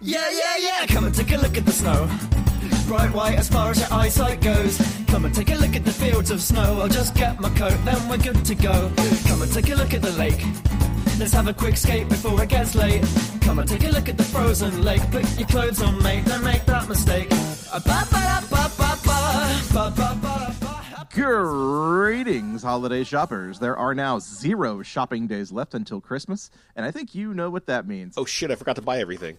Yeah, yeah, yeah, come and take a look at the snow. Bright white as far as your eyesight goes. Come and take a look at the fields of snow. I'll just get my coat, then we're good to go. Come and take a look at the lake. Let's have a quick skate before it gets late. Come and take a look at the frozen lake. Put your clothes on, mate, don't make that mistake. Greetings, holiday shoppers. There are now 0 shopping days left until Christmas, and I think you know what that means. Oh shit, I forgot to buy everything.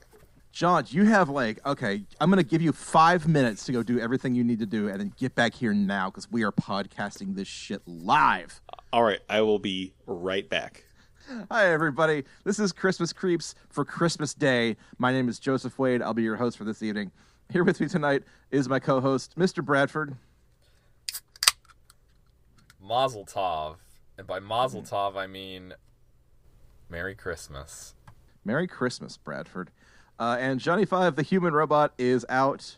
John, you have okay, I'm going to give you 5 minutes to go do everything you need to do, and then get back here now, because we are podcasting this shit live. All right, I will be right back. Hi, everybody. This is Christmas Creeps for Christmas Day. My name is Joseph Wade. I'll be your host for this evening. Here with me tonight is my co-host, Mr. Bradford. Mazel Tov. And by Mazel Tov, I mean Merry Christmas. Merry Christmas, Bradford. And Johnny Five, the human robot, is out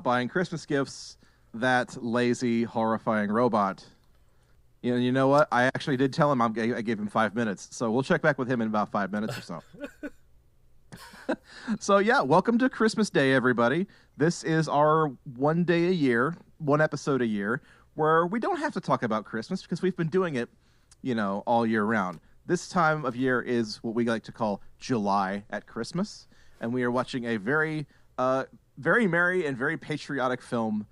buying Christmas gifts. That lazy, horrifying robot. You know what? I actually did tell him I gave him 5 minutes. So we'll check back with him in about 5 minutes or so. So yeah, welcome to Christmas Day, everybody. This is our one day a year, one episode a year, where we don't have to talk about Christmas because we've been doing it, all year round. This time of year is what we like to call July at Christmas, and we are watching a very, very merry and very patriotic film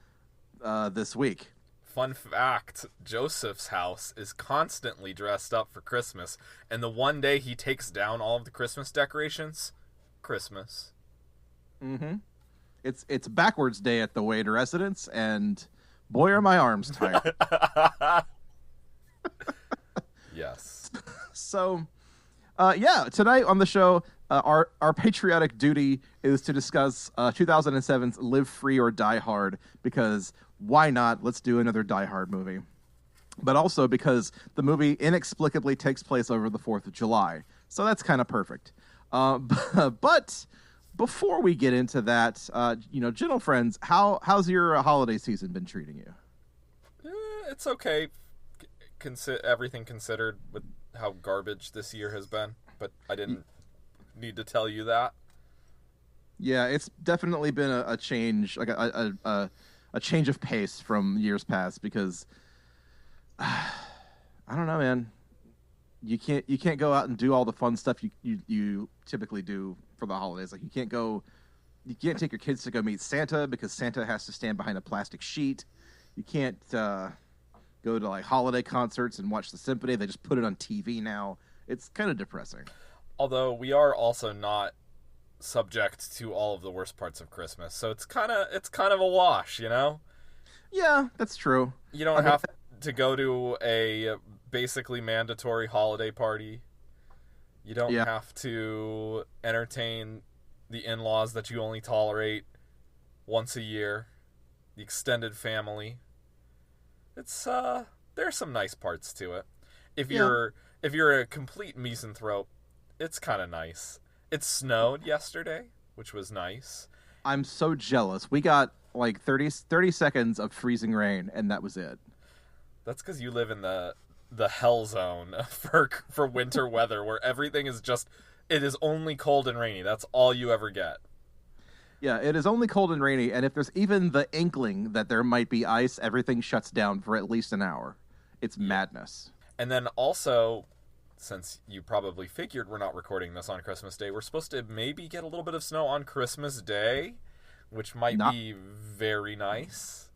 this week. Fun fact, Joseph's house is constantly dressed up for Christmas, and the one day he takes down all of the Christmas decorations, Christmas. Mm-hmm. It's backwards day at the Wade residence, and boy, are my arms tired. Yes. So, tonight on the show, our patriotic duty is to discuss 2007's Live Free or Die Hard, because why not? Let's do another Die Hard movie. But also because the movie inexplicably takes place over the 4th of July. So that's kind of perfect. But before we get into that, gentle friends, how's your holiday season been treating you? It's okay, everything considered, with how garbage this year has been. But I didn't need to tell you that. Yeah, it's definitely been a change, like a change of pace from years past, because I don't know, man. You can't go out and do all the fun stuff you typically do for the holidays. Like you can't take your kids to go meet Santa because Santa has to stand behind a plastic sheet. You can't go to like holiday concerts and watch the symphony. They just put it on TV now. It's kind of depressing. Although we are also not subject to all of the worst parts of Christmas, so it's kind of a wash, Yeah, that's true. You don't have to go to a basically mandatory holiday party. You don't have to entertain the in-laws that you only tolerate once a year, the extended family. It's there's some nice parts to it. If you're a complete misanthrope, it's kind of nice. It snowed yesterday, which was nice. I'm so jealous. We got like 30 seconds of freezing rain, and that was it. That's because you live in the hell zone for winter weather, where everything is it is only cold and rainy. That's all you ever get. Yeah, it is only cold and rainy, and if there's even the inkling that there might be ice, everything shuts down for at least an hour. It's madness. And then also, since you probably figured we're not recording this on Christmas Day, we're supposed to maybe get a little bit of snow on Christmas Day, which might be very nice.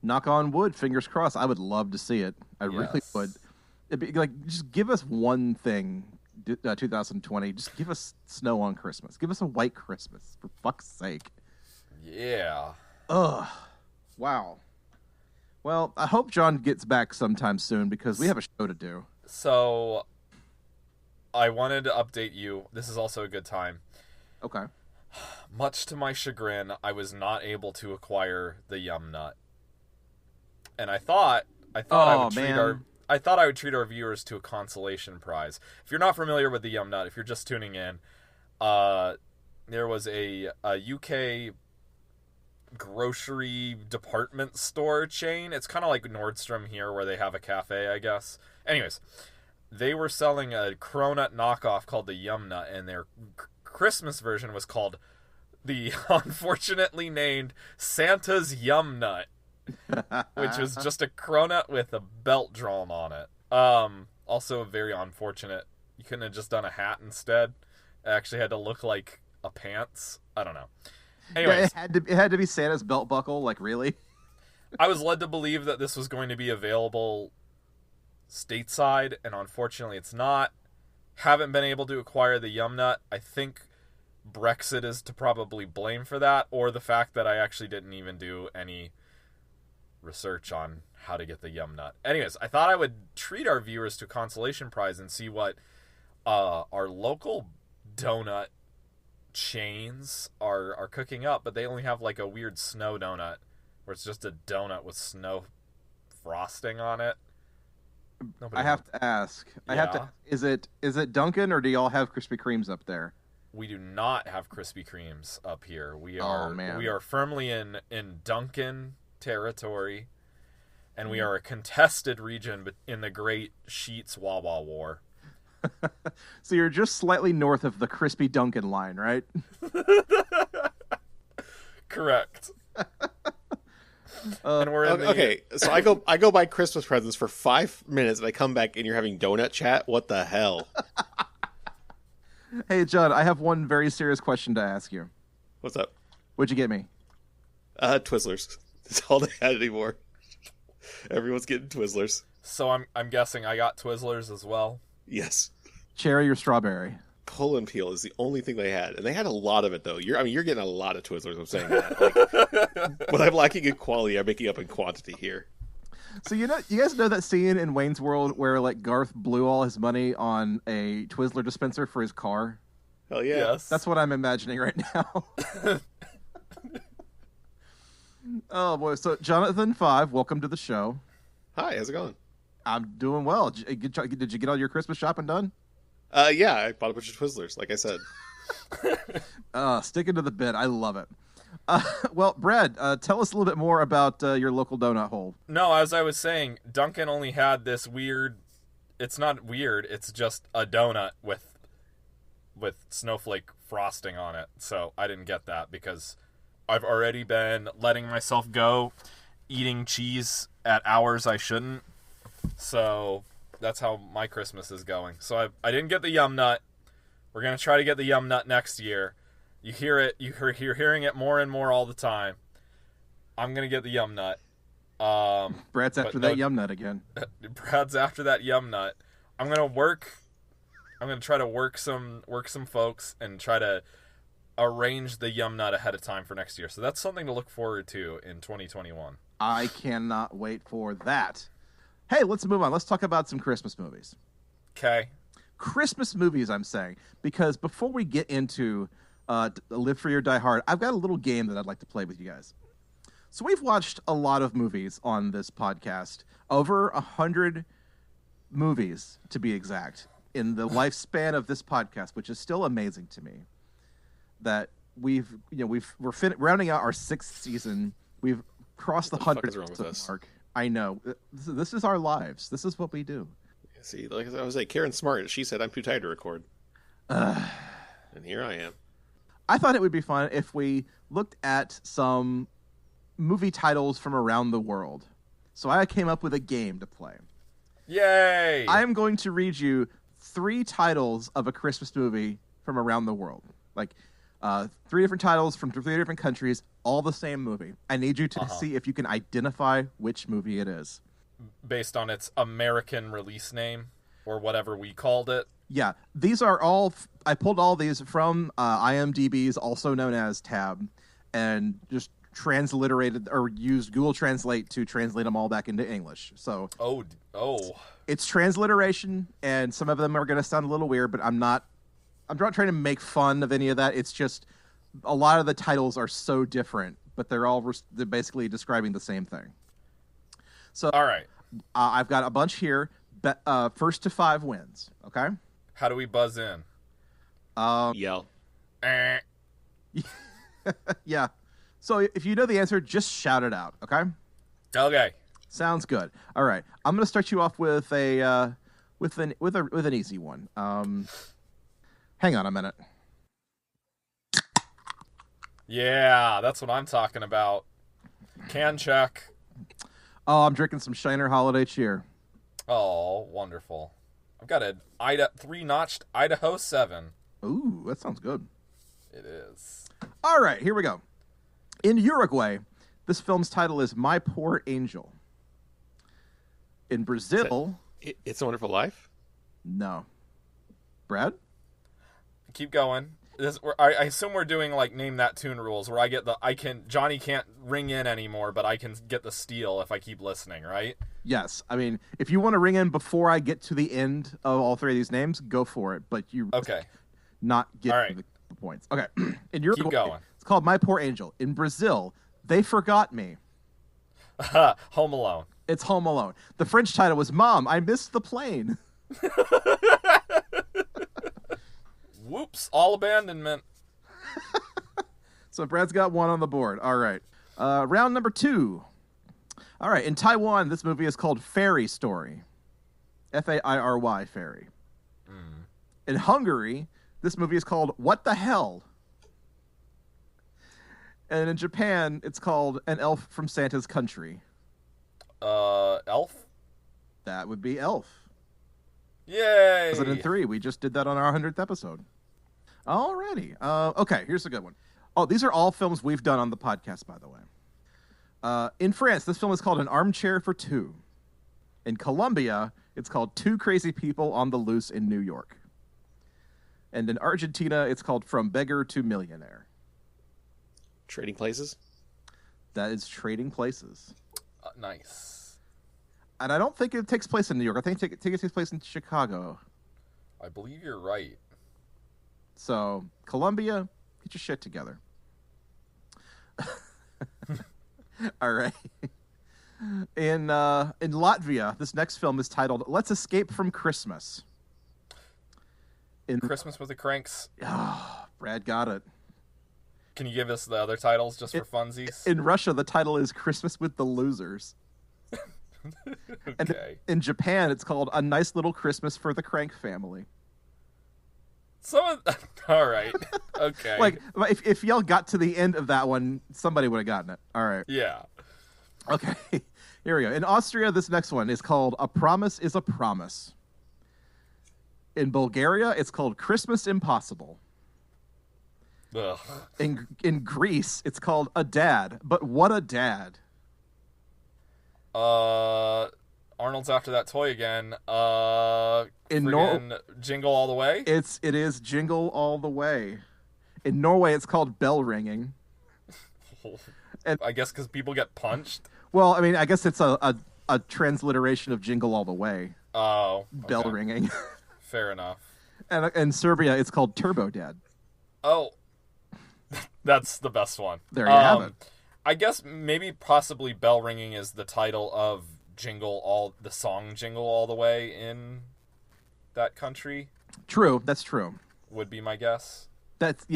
Knock on wood, fingers crossed. I would love to see it. I really would. It'd be like, just give us one thing, 2020. Just give us snow on Christmas. Give us a white Christmas, for fuck's sake. Yeah. Ugh. Wow. Well, I hope John gets back sometime soon, because we have a show to do. So, I wanted to update you. This is also a good time. Okay. Much to my chagrin, I was not able to acquire the Yum Nut. And I thought I would treat our viewers to a consolation prize. If you're not familiar with the Yum Nut, if you're just tuning in, there was a UK grocery department store chain. It's kind of like Nordstrom here, where they have a cafe, I guess. Anyways, they were selling a cronut knockoff called the Yum Nut, and their Christmas version was called the unfortunately named Santa's Yum Nut, which was just a cronut with a belt drawn on it. Also very unfortunate. You couldn't have just done a hat instead. It actually had to look like a pants. I don't know. Anyways, yeah, it had to be Santa's belt buckle. Like, really? I was led to believe that this was going to be available stateside, and unfortunately it's not. Haven't been able to acquire the Yum Nut. I think Brexit is to probably blame for that, or the fact that I actually didn't even do any research on how to get the Yum Nut. Anyways, I thought I would treat our viewers to a consolation prize and see what our local donut chains are cooking up, but they only have like a weird snow donut where it's just a donut with snow frosting on it. I have to ask. Yeah. Is it Dunkin', or do y'all have Krispy Kremes up there? We do not have Krispy Kremes up here. We Oh, are man. we are firmly in Dunkin' territory, and we are a contested region in the Great Sheets Wawa War. So you're just slightly north of the crispy Dunkin' line, right? Correct. And we're in the... Okay, so I go buy Christmas presents for 5 minutes, and I come back and you're having donut chat. What the hell? Hey, John, I have one very serious question to ask you. What's up? What'd you get me? Twizzlers. That's all they had anymore. Everyone's getting Twizzlers. So I'm guessing I got Twizzlers as well. Yes. Cherry or strawberry? Pull and peel is the only thing they had, and they had a lot of it though. You're getting a lot of Twizzlers. I'm saying that. Like, what I'm lacking in quality, I'm making up in quantity here. So you guys know that scene in Wayne's World where like Garth blew all his money on a Twizzler dispenser for his car? Hell yeah. Yes. That's what I'm imagining right now. Oh boy! So Jonathan 5, welcome to the show. Hi, how's it going? I'm doing well. Did you get all your Christmas shopping done? Yeah, I bought a bunch of Twizzlers, like I said. Sticking to the bit. I love it. Well, Brad, tell us a little bit more about your local donut hole. No, as I was saying, Dunkin' only had this weird... It's not weird, it's just a donut with snowflake frosting on it. So I didn't get that because I've already been letting myself go eating cheese at hours I shouldn't. So that's how my Christmas is going. So I didn't get the Yum Nut. We're going to try to get the Yum Nut next year. You hear it. You're hearing it more and more all the time. I'm going to get the Yum Nut. Brad's after that Yum Nut again. Brad's after that Yum Nut. I'm going to try to work some folks and try to arrange the Yum Nut ahead of time for next year. So that's something to look forward to in 2021. I cannot wait for that. Hey, let's move on. Let's talk about some Christmas movies. Okay. Christmas movies, I'm saying, because before we get into Live Free or Die Hard, I've got a little game that I'd like to play with you guys. So we've watched a lot of movies on this podcast, over 100 movies to be exact, in the lifespan of this podcast, which is still amazing to me. That we're rounding out our 6th season. We've crossed the 100 mark. I know. This is our lives. This is what we do. See, like I was like, Karen's smart. She said, I'm too tired to record. And here I am. I thought it would be fun if we looked at some movie titles from around the world. So I came up with a game to play. Yay! I am going to read you 3 titles of a Christmas movie from around the world. Like 3 different titles from 3 different countries, all the same movie. I need you to see if you can identify which movie it is. Based on its American release name, or whatever we called it. Yeah, these are all... I pulled all these from IMDb's, also known as tab, and just transliterated or used Google Translate to translate them all back into English. So Oh. it's transliteration, and some of them are going to sound a little weird, but I'm not trying to make fun of any of that. It's just a lot of the titles are so different, but they're basically describing the same thing. So, All right. I've got a bunch here. First to 5 wins. Okay. How do we buzz in? Yell. Eh. Yeah. So if you know the answer, just shout it out. Okay. Okay. Sounds good. All right. I'm going to start you off with an easy one. Hang on a minute. Yeah, that's what I'm talking about. Can check. Oh, I'm drinking some Shiner Holiday Cheer. Oh, wonderful. I've got a 3-notched Idaho 7. Ooh, that sounds good. It is. All right, here we go. In Uruguay, this film's title is My Poor Angel. In Brazil... It's a Wonderful Life? No. Brad? Keep going. I assume we're doing like name that tune rules where Johnny can't ring in anymore, but I can get the steal if I keep listening, right? Yes. I mean, if you want to ring in before I get to the end of all three of these names, go for it. But you not get the points. Okay. In Uruguay, keep going. It's called My Poor Angel. In Brazil, They Forgot Me. Home Alone. It's Home Alone. The French title was Mom, I Missed the Plane. Whoops, all abandonment. So Brad's got one on the board. All right. Round number 2. All right. In Taiwan, this movie is called Fairy Story. Fairy, Fairy. In Hungary, this movie is called What the Hell? And in Japan, it's called An Elf from Santa's Country. Elf? That would be Elf. Yay! 2003. We just did that on our 100th episode. Alrighty. Okay, here's a good one. Oh, these are all films we've done on the podcast, by the way. In France, this film is called An Armchair for Two. In Colombia, it's called Two Crazy People on the Loose in New York. And in Argentina, it's called From Beggar to Millionaire. Trading Places? That is Trading Places. Nice. And I don't think it takes place in New York. I think it takes place in Chicago. I believe you're right. So, Colombia, get your shit together. All right. In Latvia, this next film is titled Let's Escape from Christmas. Christmas with the Cranks. Oh, Brad got it. Can you give us the other titles just for funsies? In Russia, the title is Christmas with the Losers. Okay. And in Japan, it's called A Nice Little Christmas for the Crank Family. All right. Okay. Like, if y'all got to the end of that one, somebody would have gotten it. All right. Yeah. Okay. Here we go. In Austria, this next one is called A Promise is a Promise. In Bulgaria, it's called Christmas Impossible. Ugh. In Greece, it's called A Dad, but what a dad. Arnold's after that toy again. In Jingle All the Way? It is Jingle All the Way. In Norway, it's called Bell Ringing. And I guess because people get punched? Well, I mean, I guess it's a transliteration of Jingle All the Way. Oh. Bell Ringing. Fair enough. And in Serbia, it's called Turbo Dad. Oh. That's the best one. There you have it. I guess possibly Bell Ringing is the title of the song Jingle All the Way in that country. True, that's true. Would be my guess. That's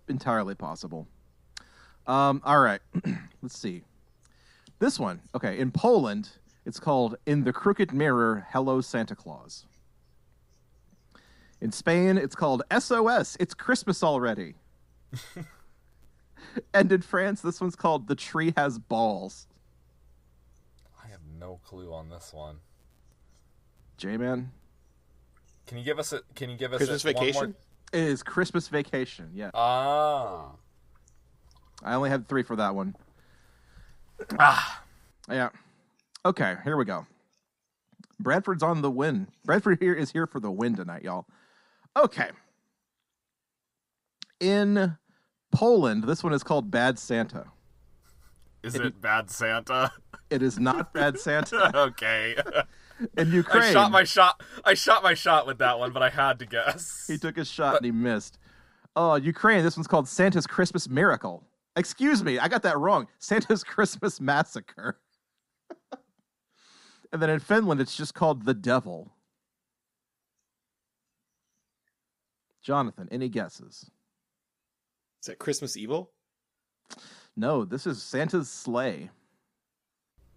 entirely possible. All right. Let's see. This one. Okay, in Poland, it's called In the Crooked Mirror, Hello Santa Claus. In Spain, it's called SOS, It's Christmas Already. And in France, this one's called The Tree Has Balls. I have no clue on this one. J-Man? Can you give us Christmas Vacation? It is Christmas Vacation, yeah. Ah. I only had 3 for that one. Yeah. Okay, here we go. Bradford's on the win. Bradford is here for the win tonight, y'all. Okay. In Poland, this one is called Bad Santa. Is it Bad Santa? It is not Bad Santa. Okay. In Ukraine, I shot my shot with that one, but I had to guess. He took his shot and he missed. Oh, Ukraine, this one's called Santa's Christmas Miracle. Excuse me, I got that wrong. Santa's Christmas Massacre. And then in Finland, it's just called The Devil. Jonathan, any guesses? Is that Christmas Evil? No, this is Santa's Sleigh.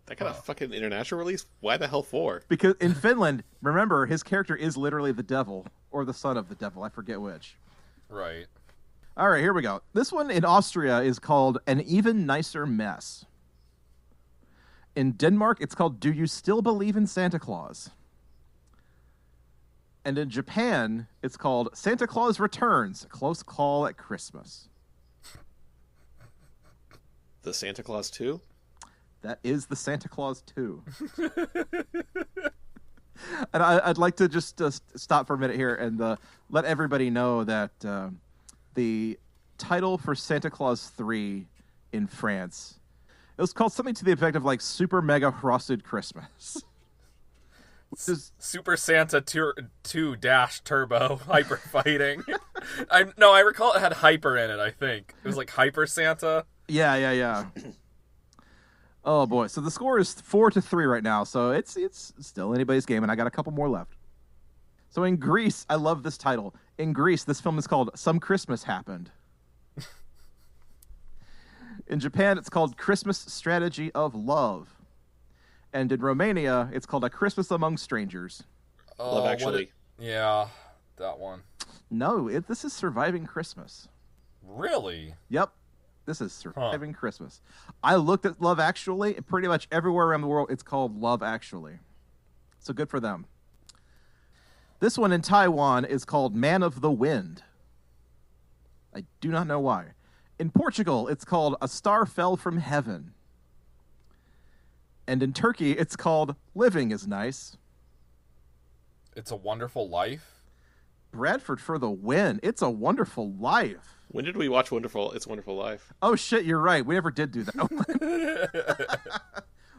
That got a fucking international release? Why the hell for? Because in Finland, remember, his character is literally the devil, or the son of the devil. I forget which. Right. All right, here we go. This one in Austria is called An Even Nicer Mess. In Denmark, it's called Do You Still Believe in Santa Claus? And in Japan, it's called Santa Claus Returns, Close Call at Christmas. The Santa Claus 2? That is the Santa Claus 2. And I'd like to just stop for a minute here and let everybody know that the title for Santa Claus 3 in France, it was called something to the effect of like Super Mega Frosted Christmas. Super Santa 2 Dash Turbo Hyper Fighting. I recall it had hyper in it, I think. It was like Hyper Santa. Yeah. Oh boy. So the score is 4-3 right now. So it's still anybody's game, and I got a couple more left. So in Greece, I love this title. In Greece, this film is called Some Christmas Happened. In Japan, it's called Christmas Strategy of Love. And in Romania, it's called A Christmas Among Strangers. Love Actually. Yeah, that one. No, this is Surviving Christmas. Really? Yep. This is Surviving Christmas. I looked at Love Actually, and pretty much everywhere around the world, it's called Love Actually. So good for them. This one in Taiwan is called Man of the Wind. I do not know why. In Portugal, it's called A Star Fell from Heaven. And in Turkey, it's called Living is Nice. It's a Wonderful Life. Bradford for the win. It's a Wonderful Life. When did we watch It's a Wonderful Life? Oh, shit, you're right. We never did do that one.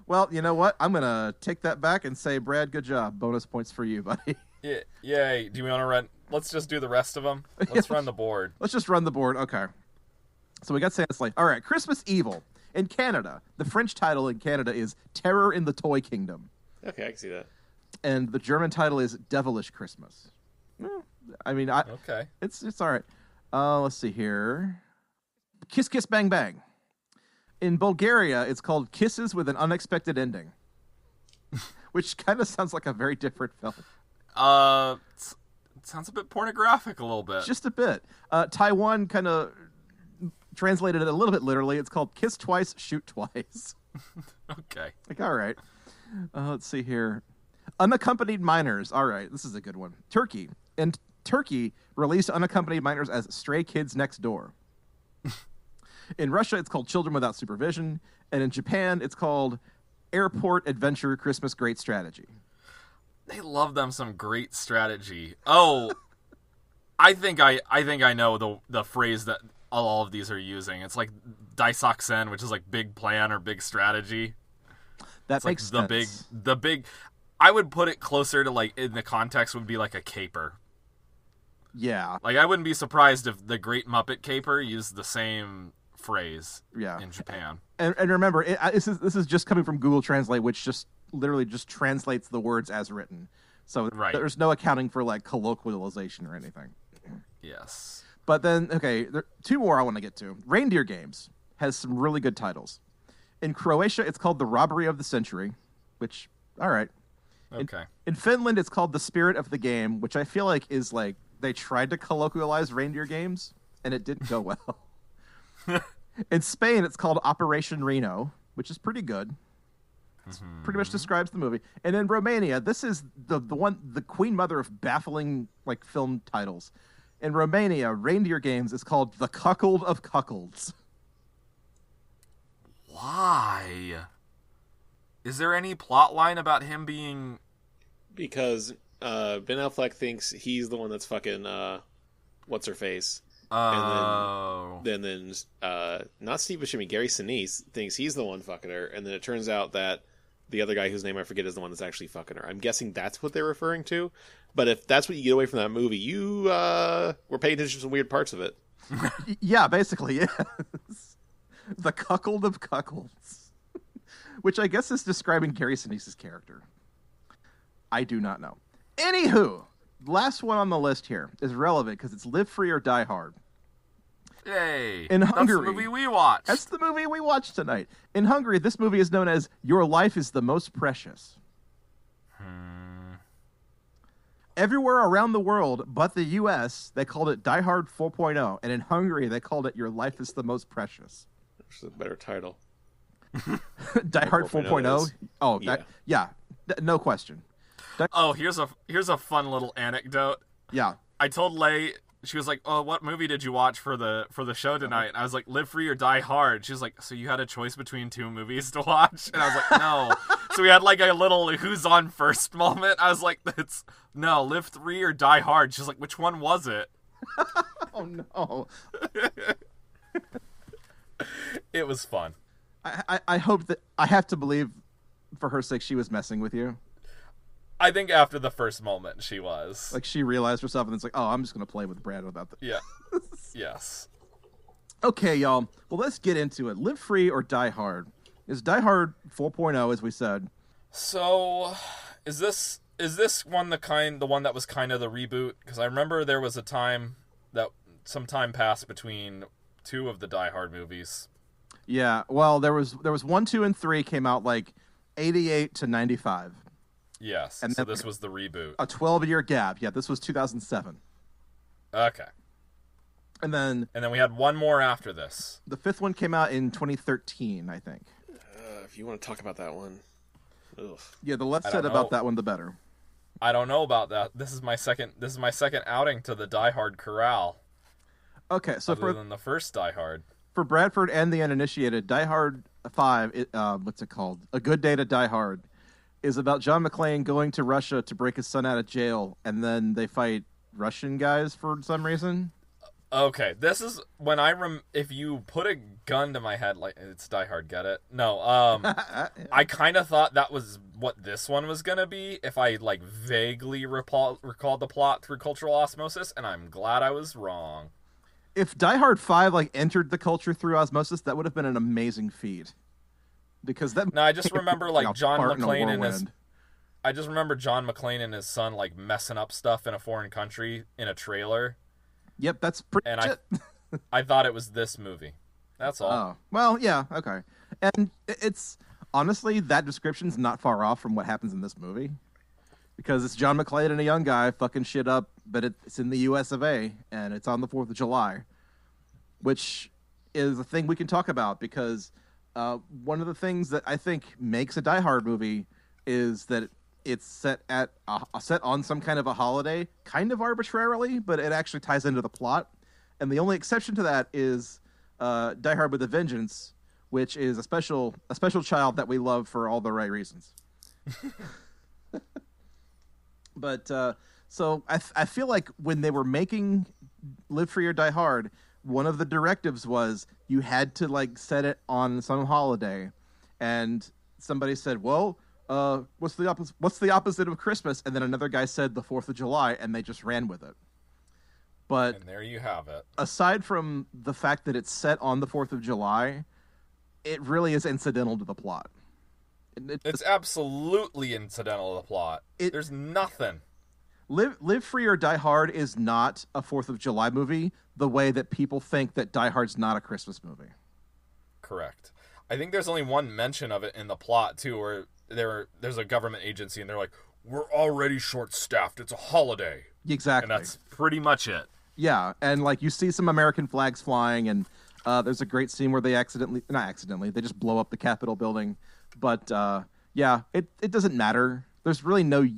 Well, you know what? I'm going to take that back and say, Brad, good job. Bonus points for you, buddy. Yeah, yay. Do you want to run? Let's just do the rest of them. Let's run the board. Let's just run the board. Okay. So we got Santa's Life. All right, Christmas Evil. In Canada, the French title in Canada is Terror in the Toy Kingdom. Okay, I can see that. And the German title is Devilish Christmas. Okay. It's all right. Let's see here. Kiss Kiss Bang Bang. In Bulgaria, it's called Kisses with an Unexpected Ending, which kind of sounds like a very different film. It sounds a bit pornographic a little bit. Just a bit. Taiwan kind of translated it a little bit literally. It's called Kiss Twice, Shoot Twice. Okay. Like, all right. Let's see here. Unaccompanied Minors. All right, this is a good one. Turkey. And Turkey released Unaccompanied Minors as Stray Kids Next Door. In Russia, it's called Children Without Supervision. And in Japan, it's called Airport Adventure Christmas Great Strategy. They love them some great strategy. Oh, I think I know the phrase that all of these are using. It's like Daisaksen, which is like big plan or big strategy. That it's makes like sense. the big. I would put it closer to like in the context would be like a caper. Yeah. Like I wouldn't be surprised if the Great Muppet Caper used the same phrase. Yeah. In Japan. And remember, this is just coming from Google Translate, which just literally just translates the words as written. So there's no accounting for like colloquialization or anything. Yes. But then, okay, two more I want to get to. Reindeer Games has some really good titles. In Croatia, it's called The Robbery of the Century, which, all right. Okay. In Finland, it's called The Spirit of the Game, which I feel like is like they tried to colloquialize Reindeer Games, and it didn't go well. In Spain, it's called Operation Reno, which is pretty good. It pretty much describes the movie. And in Romania, this is the queen mother of baffling like film titles. In Romania, Reindeer Games is called The Cuckold of Cuckolds. Why? Is there any plot line about him being... Because Ben Affleck thinks he's the one that's fucking what's-her-face. Oh. And then not Steve Buscemi, Gary Sinise thinks he's the one fucking her, and then it turns out that the other guy whose name I forget is the one that's actually fucking her. I'm guessing that's what they're referring to. But if that's what you get away from that movie, you were paying attention to some weird parts of it. Yeah, basically, yes. The Cuckold of Cuckolds. Which I guess is describing Gary Sinise's character. I do not know. Anywho, last one on the list here is relevant because it's Live Free or Die Hard. Yay. In Hungary. That's the movie we watched. That's the movie we watched tonight. In Hungary, this movie is known as Your Life is the Most Precious. Everywhere around the world but the U.S., they called it Die Hard 4.0, and in Hungary, they called it Your Life is the Most Precious. Which is a better title. Die Hard 4.0? Oh, yeah. No question. Here's a fun little anecdote. Yeah. I told Leigh, she was like, "Oh, what movie did you watch for the show tonight?" And I was like, "Live Free or Die Hard." She was like, "So you had a choice between 2 movies to watch?" And I was like, "No." So we had like a little who's on first moment. I was like, "No, Live Free or Die Hard." She's like, "Which one was it?" Oh no. It was fun. I hope that, I have to believe for her sake she was messing with you. I think after the first moment she was. Like she realized herself and it's like, oh, I'm just going to play with Brad about that. Yeah. Yes. Okay, y'all. Well, let's get into it. Live Free or Die Hard? Is Die Hard 4.0, as we said. So, is this one the one that was kind of the reboot? Because I remember there was a time that some time passed between 2 of the Die Hard movies. Yeah, well, there was 1, 2, and 3 came out like 88 to 95. Yes, and so this was the reboot. A 12-year gap. Yeah, this was 2007. Okay. And then we had one more after this. The 5th one came out in 2013, I think. If you want to talk about that one. Ugh. Yeah, the less said about that one, the better. I don't know about that. This is my second outing to the Die Hard corral. Okay, so other than the first Die Hard. For Bradford and the uninitiated, Die Hard 5, what's it called? A Good Day to Die Hard, is about John McClane going to Russia to break his son out of jail, and then they fight Russian guys for some reason. Okay, this is when if you put a gun to my head, like, it's Die Hard, get it? No, I kind of thought that was what this one was gonna be, if I, like, vaguely recalled the plot through cultural osmosis, and I'm glad I was wrong. If Die Hard 5, like, entered the culture through osmosis, that would have been an amazing feat. Because that... No, I just remember, like, John McClane and his son, like, messing up stuff in a foreign country in a trailer. Yep, that's pretty much it. I thought it was this movie. That's all. Oh, well, yeah, okay. And it's... Honestly, that description's not far off from what happens in this movie. Because it's John McClane and a young guy fucking shit up, but it's in the US of A, and it's on the 4th of July. Which is a thing we can talk about, because... one of the things that I think makes a Die Hard movie is that it's set on some kind of a holiday, kind of arbitrarily, but it actually ties into the plot. And the only exception to that is Die Hard with a Vengeance, which is a special child that we love for all the right reasons. But so I feel like when they were making Live Free or Die Hard, one of the directives was you had to, like, set it on some holiday, and somebody said, "Well, what's the opposite of Christmas?" And then another guy said the 4th of July, and they just ran with it. But and there you have it. Aside from the fact that it's set on the 4th of July, it really is incidental to the plot. It's absolutely incidental to the plot. There's nothing. Live Free or Die Hard is not a 4th of July movie the way that people think that Die Hard's not a Christmas movie. Correct. I think there's only one mention of it in the plot, too, where there's a government agency and they're like, "We're already short-staffed. It's a holiday." Exactly. And that's pretty much it. Yeah, and, like, you see some American flags flying, and there's a great scene where they they just blow up the Capitol building. But, yeah, it doesn't matter. There's really no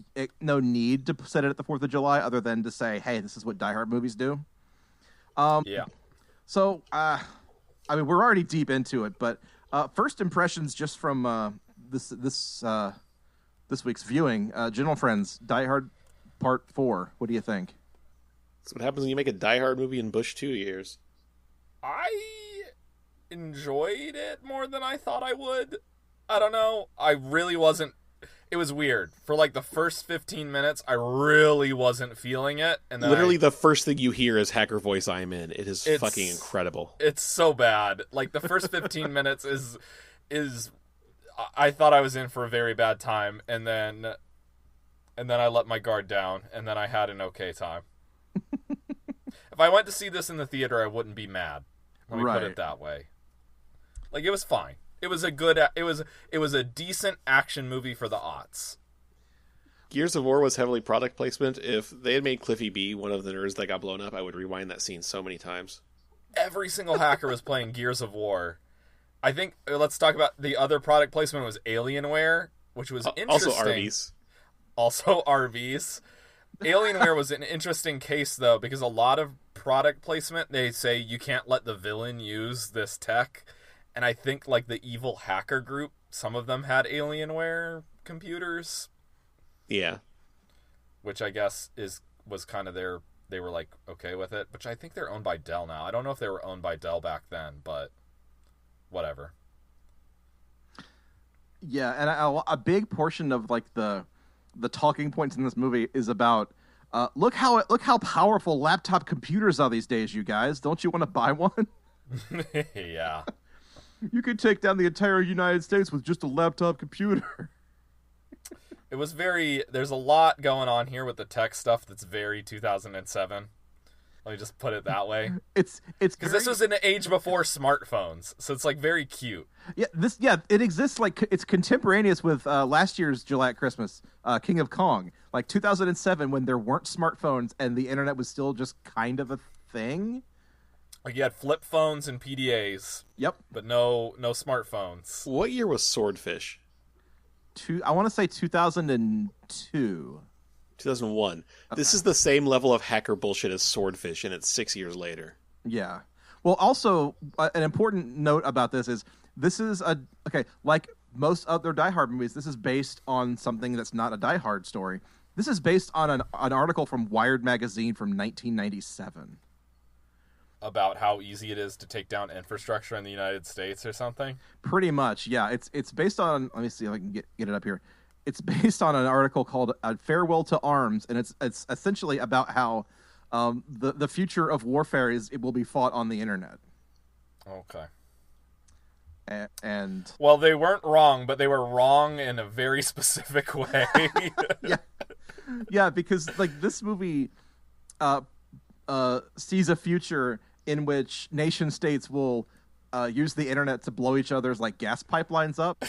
need to set it at the 4th of July other than to say, hey, this is what Die Hard movies do. Yeah. So, I mean, we're already deep into it, but first impressions just from this week's viewing. General Friends, Die Hard Part 4. What do you think? That's what happens when you make a Die Hard movie in Bush 2 years. I enjoyed it more than I thought I would. I don't know. I really wasn't. It was weird. For, like, the first 15 minutes, I really wasn't feeling it. And then literally the first thing you hear is hacker voice, "I'm in." It's fucking incredible. It's so bad. Like, the first 15 minutes is I thought I was in for a very bad time, and then I let my guard down, and then I had an okay time. If I went to see this in the theater, I wouldn't be mad. Let me put it that way. Like, it was fine. It was a decent action movie for the aughts. Gears of War was heavily product placement. If they had made Cliffy B one of the nerds that got blown up, I would rewind that scene so many times. Every single hacker was playing Gears of War. I think, let's talk about the other product placement was Alienware, which was interesting. Also Arby's. Also Arby's. Alienware was an interesting case, though, because a lot of product placement, they say you can't let the villain use this tech. And I think, like, the evil hacker group, some of them had Alienware computers. Yeah. Which I guess was kind of they were, like, okay with it. Which I think they're owned by Dell now. I don't know if they were owned by Dell back then, but whatever. Yeah, and a big portion of, like, the talking points in this movie is about look how powerful laptop computers are these days, you guys. Don't you want to buy one? Yeah. You could take down the entire United States with just a laptop computer. It was there's a lot going on here with the tech stuff that's very 2007. Let me just put it that way. It's because this was an age before smartphones, so it's like very cute. Yeah, it exists like it's contemporaneous with last year's July at Christmas, King of Kong, like 2007 when there weren't smartphones and the internet was still just kind of a thing. Like you had flip phones and PDAs. Yep, but no smartphones. What year was Swordfish? I want to say 2002. 2001. This is the same level of hacker bullshit as Swordfish, and it's 6 years later. Yeah. Well, also, an important note about this is like most other Die Hard movies, this is based on something that's not a Die Hard story. This is based on an article from Wired magazine from 1997. About how easy it is to take down infrastructure in the United States or something? Pretty much, yeah. It's based on, let me see if I can get it up here. It's based on an article called "Farewell to Arms," and it's essentially about how the future of warfare it will be fought on the internet. Okay. And well, they weren't wrong, but they were wrong in a very specific way. yeah, because like this movie sees a future in which nation states will use the internet to blow each other's like gas pipelines up.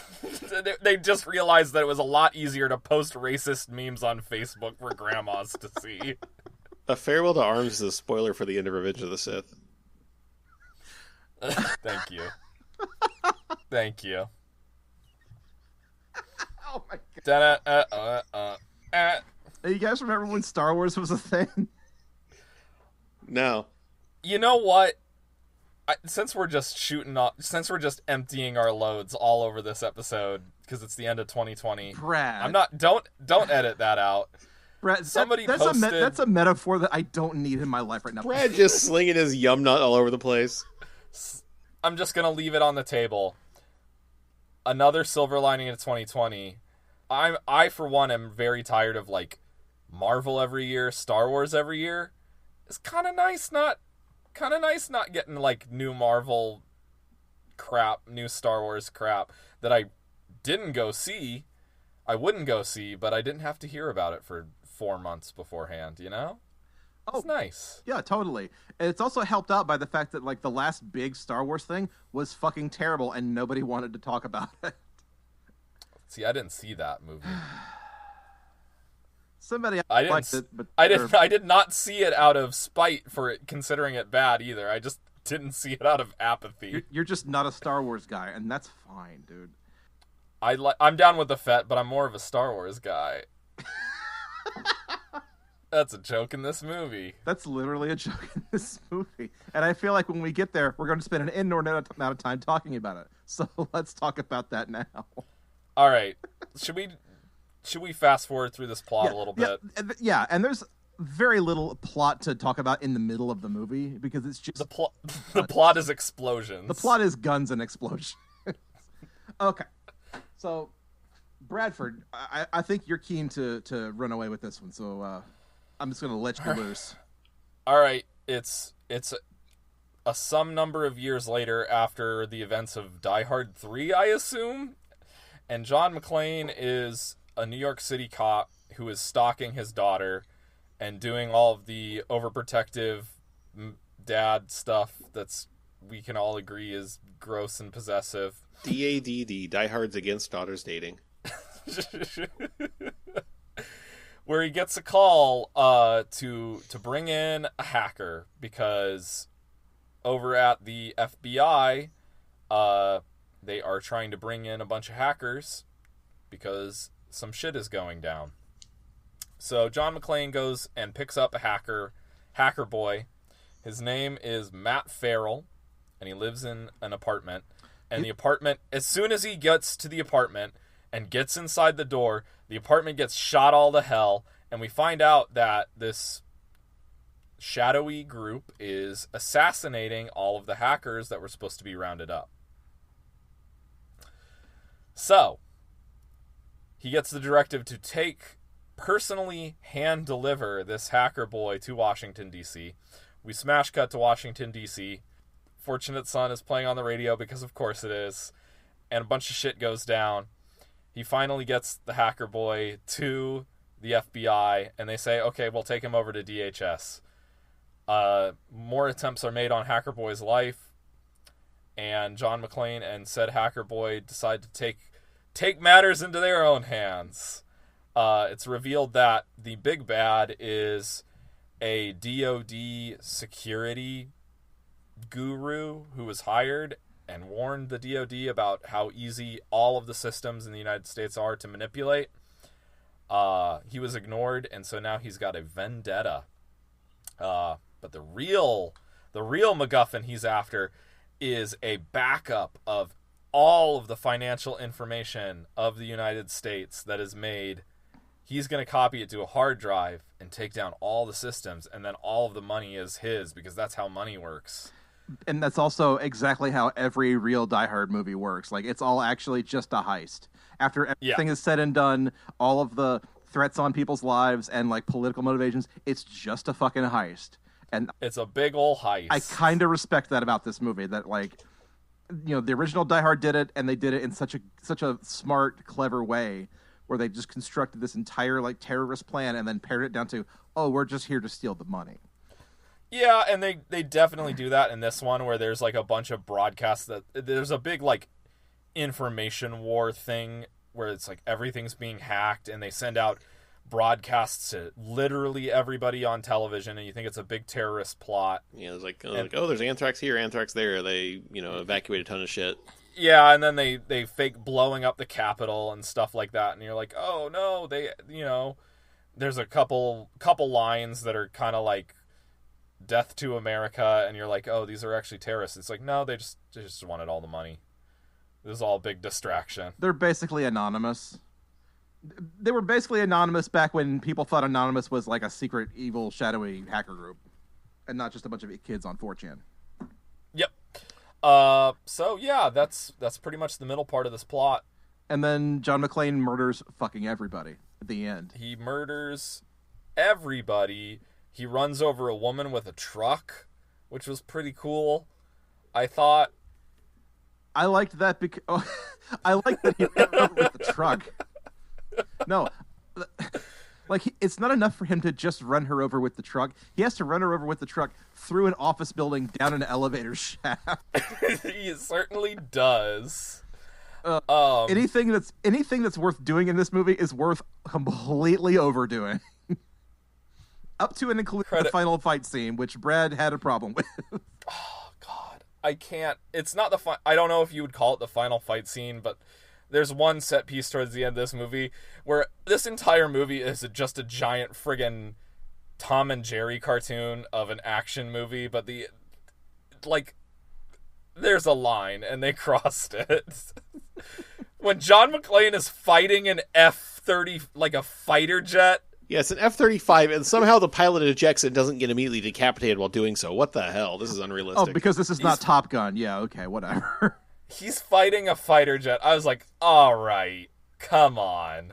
They just realized that it was a lot easier to post racist memes on Facebook for grandmas to see. A Farewell to Arms is a spoiler for the end of Revenge of the Sith. Thank you. Thank you. Oh my god. You guys remember when Star Wars was a thing? No. You know what? Since we're just emptying our loads all over this episode because it's the end of 2020, Brad, I'm not. Don't edit that out. Brad, somebody that's posted. That's a metaphor that I don't need in my life right now. Brad just slinging his yum nut all over the place. I'm just gonna leave it on the table. Another silver lining of 2020. I for one am very tired of like Marvel every year, Star Wars every year. It's kind of nice not getting like new Marvel crap, new Star Wars crap that I didn't go see. I wouldn't go see, but I didn't have to hear about it for 4 months beforehand, you know? It's nice. Yeah, totally. And it's also helped out by the fact that like the last big Star Wars thing was fucking terrible and nobody wanted to talk about it. See, I didn't see that movie. Somebody liked it, but I did not see it out of spite for it, considering it bad either. I just didn't see it out of apathy. You're just not a Star Wars guy, and that's fine, dude. I'm down with the Fett, but I'm more of a Star Wars guy. That's a joke in this movie. That's literally a joke in this movie. And I feel like when we get there, we're going to spend an inordinate amount of time talking about it. So let's talk about that now. All right. Should we fast forward through this plot a little bit? Yeah, and there's very little plot to talk about in the middle of the movie because it's just the plot is explosions. The plot is guns and explosions. Okay. So Bradford, I think you're keen to run away with this one, so I'm just going to let you loose. All right, it's a some number of years later after the events of Die Hard 3, I assume, and John McClane is a New York City cop who is stalking his daughter and doing all of the overprotective dad stuff that's we can all agree is gross and possessive. DADD, Die Hard's Against Daughters Dating. where he gets a call to bring in a hacker because over at the FBI, they are trying to bring in a bunch of hackers because some shit is going down. So John McClane goes and picks up a hacker boy. His name is Matt Farrell, and he lives in an apartment. And the apartment, as soon as he gets to the apartment and gets inside the door, the apartment gets shot all to hell, and we find out that this shadowy group is assassinating all of the hackers that were supposed to be rounded up. So, he gets the directive to personally hand deliver this hacker boy to Washington, D.C. We smash cut to Washington, D.C. Fortunate Son is playing on the radio because of course it is. And a bunch of shit goes down. He finally gets the hacker boy to the FBI and they say, okay, we'll take him over to DHS. More attempts are made on hacker boy's life. And John McClane and said hacker boy decide to take matters into their own hands. It's revealed that the big bad is a DOD security guru who was hired and warned the DOD about how easy all of the systems in the United States are to manipulate. He was ignored, and so now he's got a vendetta. But the real MacGuffin he's after is a backup of all of the financial information of the United States that is made. He's going to copy it to a hard drive and take down all the systems, and then all of the money is his, because that's how money works. And that's also exactly how every real Die Hard movie works. Like, it's all actually just a heist. After everything is said and done, all of the threats on people's lives and, like, political motivations, it's just a fucking heist. And it's a big ol' heist. I kind of respect that about this movie, that, like, you know, the original Die Hard did it, and they did it in such a smart, clever way, where they just constructed this entire, like, terrorist plan and then pared it down to, oh, we're just here to steal the money. Yeah, and they definitely do that in this one, where there's, like, a bunch of broadcasts there's a big, like, information war thing where it's, like, everything's being hacked, and they send out broadcasts to literally everybody on television, and you think it's a big terrorist plot. Yeah, it's like, there's anthrax here, anthrax there. They, evacuate a ton of shit. Yeah, and then they fake blowing up the Capitol and stuff like that, and you're like, oh no, there's a couple lines that are kind of like death to America, and you're like, oh, these are actually terrorists. It's like, no, they just wanted all the money. This is all a big distraction. They're basically anonymous. They were basically anonymous back when people thought Anonymous was like a secret, evil, shadowy hacker group, and not just a bunch of kids on 4chan. Yep. So yeah, that's pretty much the middle part of this plot. And then John McClane murders fucking everybody at the end. He murders everybody. He runs over a woman with a truck, which was pretty cool, I thought. I liked that because I liked that he ran over with the truck. No, like, it's not enough for him to just run her over with the truck. He has to run her over with the truck through an office building, down an elevator shaft. He certainly does. Anything that's worth doing in this movie is worth completely overdoing. Up to and including the final fight scene, which Brad had a problem with. Oh, God. I can't. It's not I don't know if you would call it the final fight scene, but there's one set piece towards the end of this movie where this entire movie is just a giant friggin' Tom and Jerry cartoon of an action movie, but there's a line and they crossed it. When John McClane is fighting an F-30, like a fighter jet. Yeah, it's an F-35, and somehow the pilot ejects and doesn't get immediately decapitated while doing so. What the hell? This is unrealistic. Oh, because this is not Top Gun. Yeah, okay, whatever. He's fighting a fighter jet. I was like, all right, come on.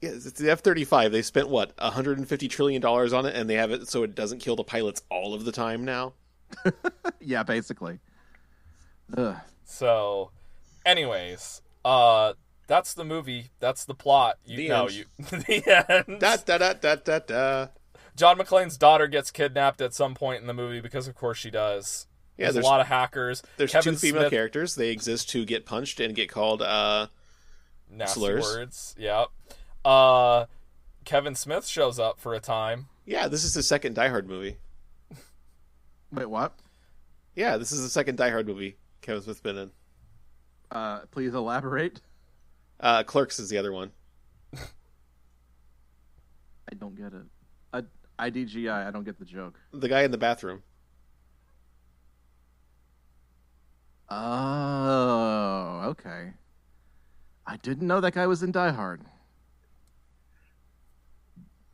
Yeah, it's the F-35. They spent, $150 trillion on it, and they have it so it doesn't kill the pilots all of the time now? Yeah, basically. Ugh. So, anyways, that's the movie. That's the plot. The end. The end. Da-da-da-da-da-da. John McClane's daughter gets kidnapped at some point in the movie, because of course she does. Yeah, there's a lot of hackers. There's Kevin two female Smith, characters. They exist to get punched and get called nasty slurs. words. Yep. Kevin Smith shows up for a time. Yeah, this is the second Die Hard movie. Wait, what? Yeah, this is the second Die Hard movie Kevin Smith's been in. Please elaborate. Clerks is the other one. I don't get it. IDGI, I don't get the joke. The guy in the bathroom. Oh, okay. I didn't know that guy was in Die Hard.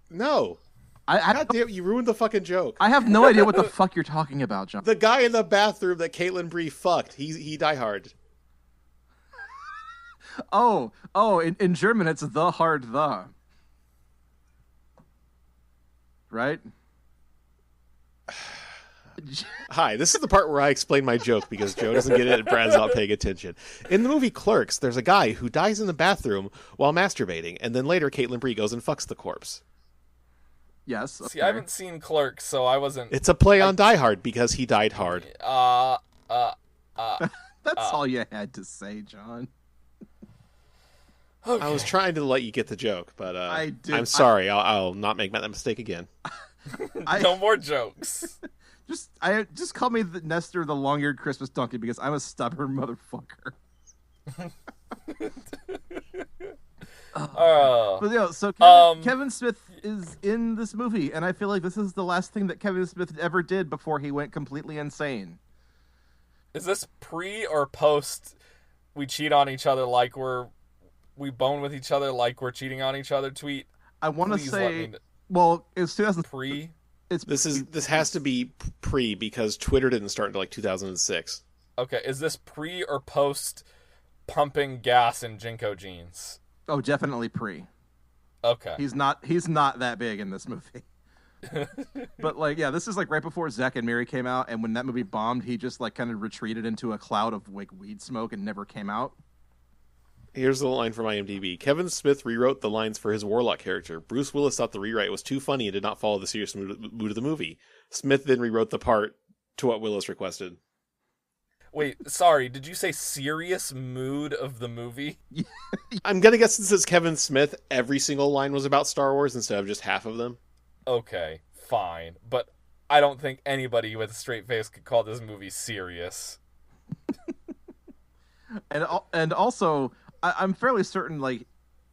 No. God damn, you ruined the fucking joke. I have no idea what the fuck you're talking about, John. The guy in the bathroom that Caitlin Bree fucked, he Die Hard. Oh, in German it's the hard the. Right? Hi, this is the part where I explain my joke because Joe doesn't get it and Brad's not paying attention. In the movie Clerks, there's a guy who dies in the bathroom while masturbating, and then later Caitlin Bree goes and fucks the corpse. Yes. Okay. See, I haven't seen Clerks, so I wasn't... It's a play on Die Hard because he died hard. That's all you had to say, John. Okay. I was trying to let you get the joke, but I'm sorry. I'll not make that mistake again. No more jokes. Just call me the Nestor, the long-eared Christmas donkey, because I'm a stubborn motherfucker. But so Kevin Smith is in this movie, and I feel like this is the last thing that Kevin Smith ever did before he went completely insane. Is this pre or post we cheat on each other like we bone with each other like we're cheating on each other tweet? I want to say, well, it's 2000 pre. This has to be pre because Twitter didn't start until like 2006. Okay, is this pre or post pumping gas in Jinko jeans? Oh, definitely pre. Okay. He's not that big in this movie. But like, yeah, this is like right before Zack and Miri came out, and when that movie bombed, he just like kind of retreated into a cloud of like weed smoke and never came out. Here's the line from IMDb. Kevin Smith rewrote the lines for his Warlock character. Bruce Willis thought the rewrite was too funny and did not follow the serious mood of the movie. Smith then rewrote the part to what Willis requested. Wait, sorry, did you say serious mood of the movie? I'm going to guess since it's Kevin Smith, every single line was about Star Wars instead of just half of them. Okay, fine. But I don't think anybody with a straight face could call this movie serious. And also, I'm fairly certain, like,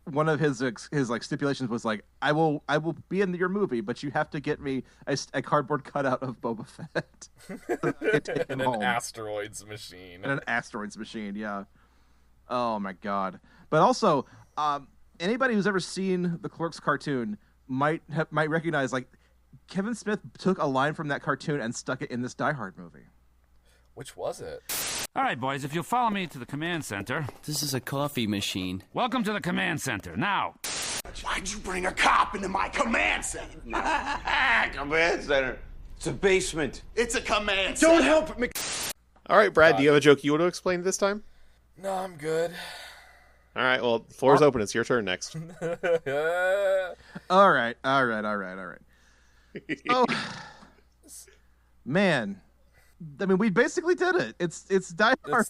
one of his like stipulations was like, I will be in your movie, but you have to get me a cardboard cutout of Boba Fett. In an asteroids machine. In an asteroids machine, yeah. Oh my god! But also, anybody who's ever seen the Clerks cartoon might recognize, like, Kevin Smith took a line from that cartoon and stuck it in this Die Hard movie. Which was it? All right, boys, if you'll follow me to the command center. This is a coffee machine. Welcome to the command center. Now. Why'd you bring a cop into my command center? Command center. It's a basement. It's a command center. Don't help me. All right, Brad, do you have a joke you want to explain this time? No, I'm good. All right, well, the floor's open. It's your turn next. All right. Oh, man. I mean, we basically did it. It's Die Hard.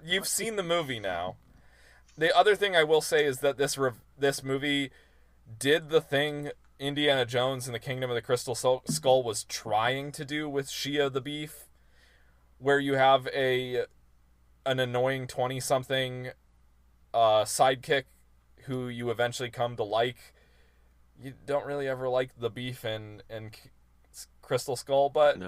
You've seen the movie now. The other thing I will say is that this movie did the thing Indiana Jones and the Kingdom of the Crystal Skull was trying to do with Shia the Beef, where you have an annoying 20-something sidekick who you eventually come to like. You don't really ever like the Beef and Crystal Skull, but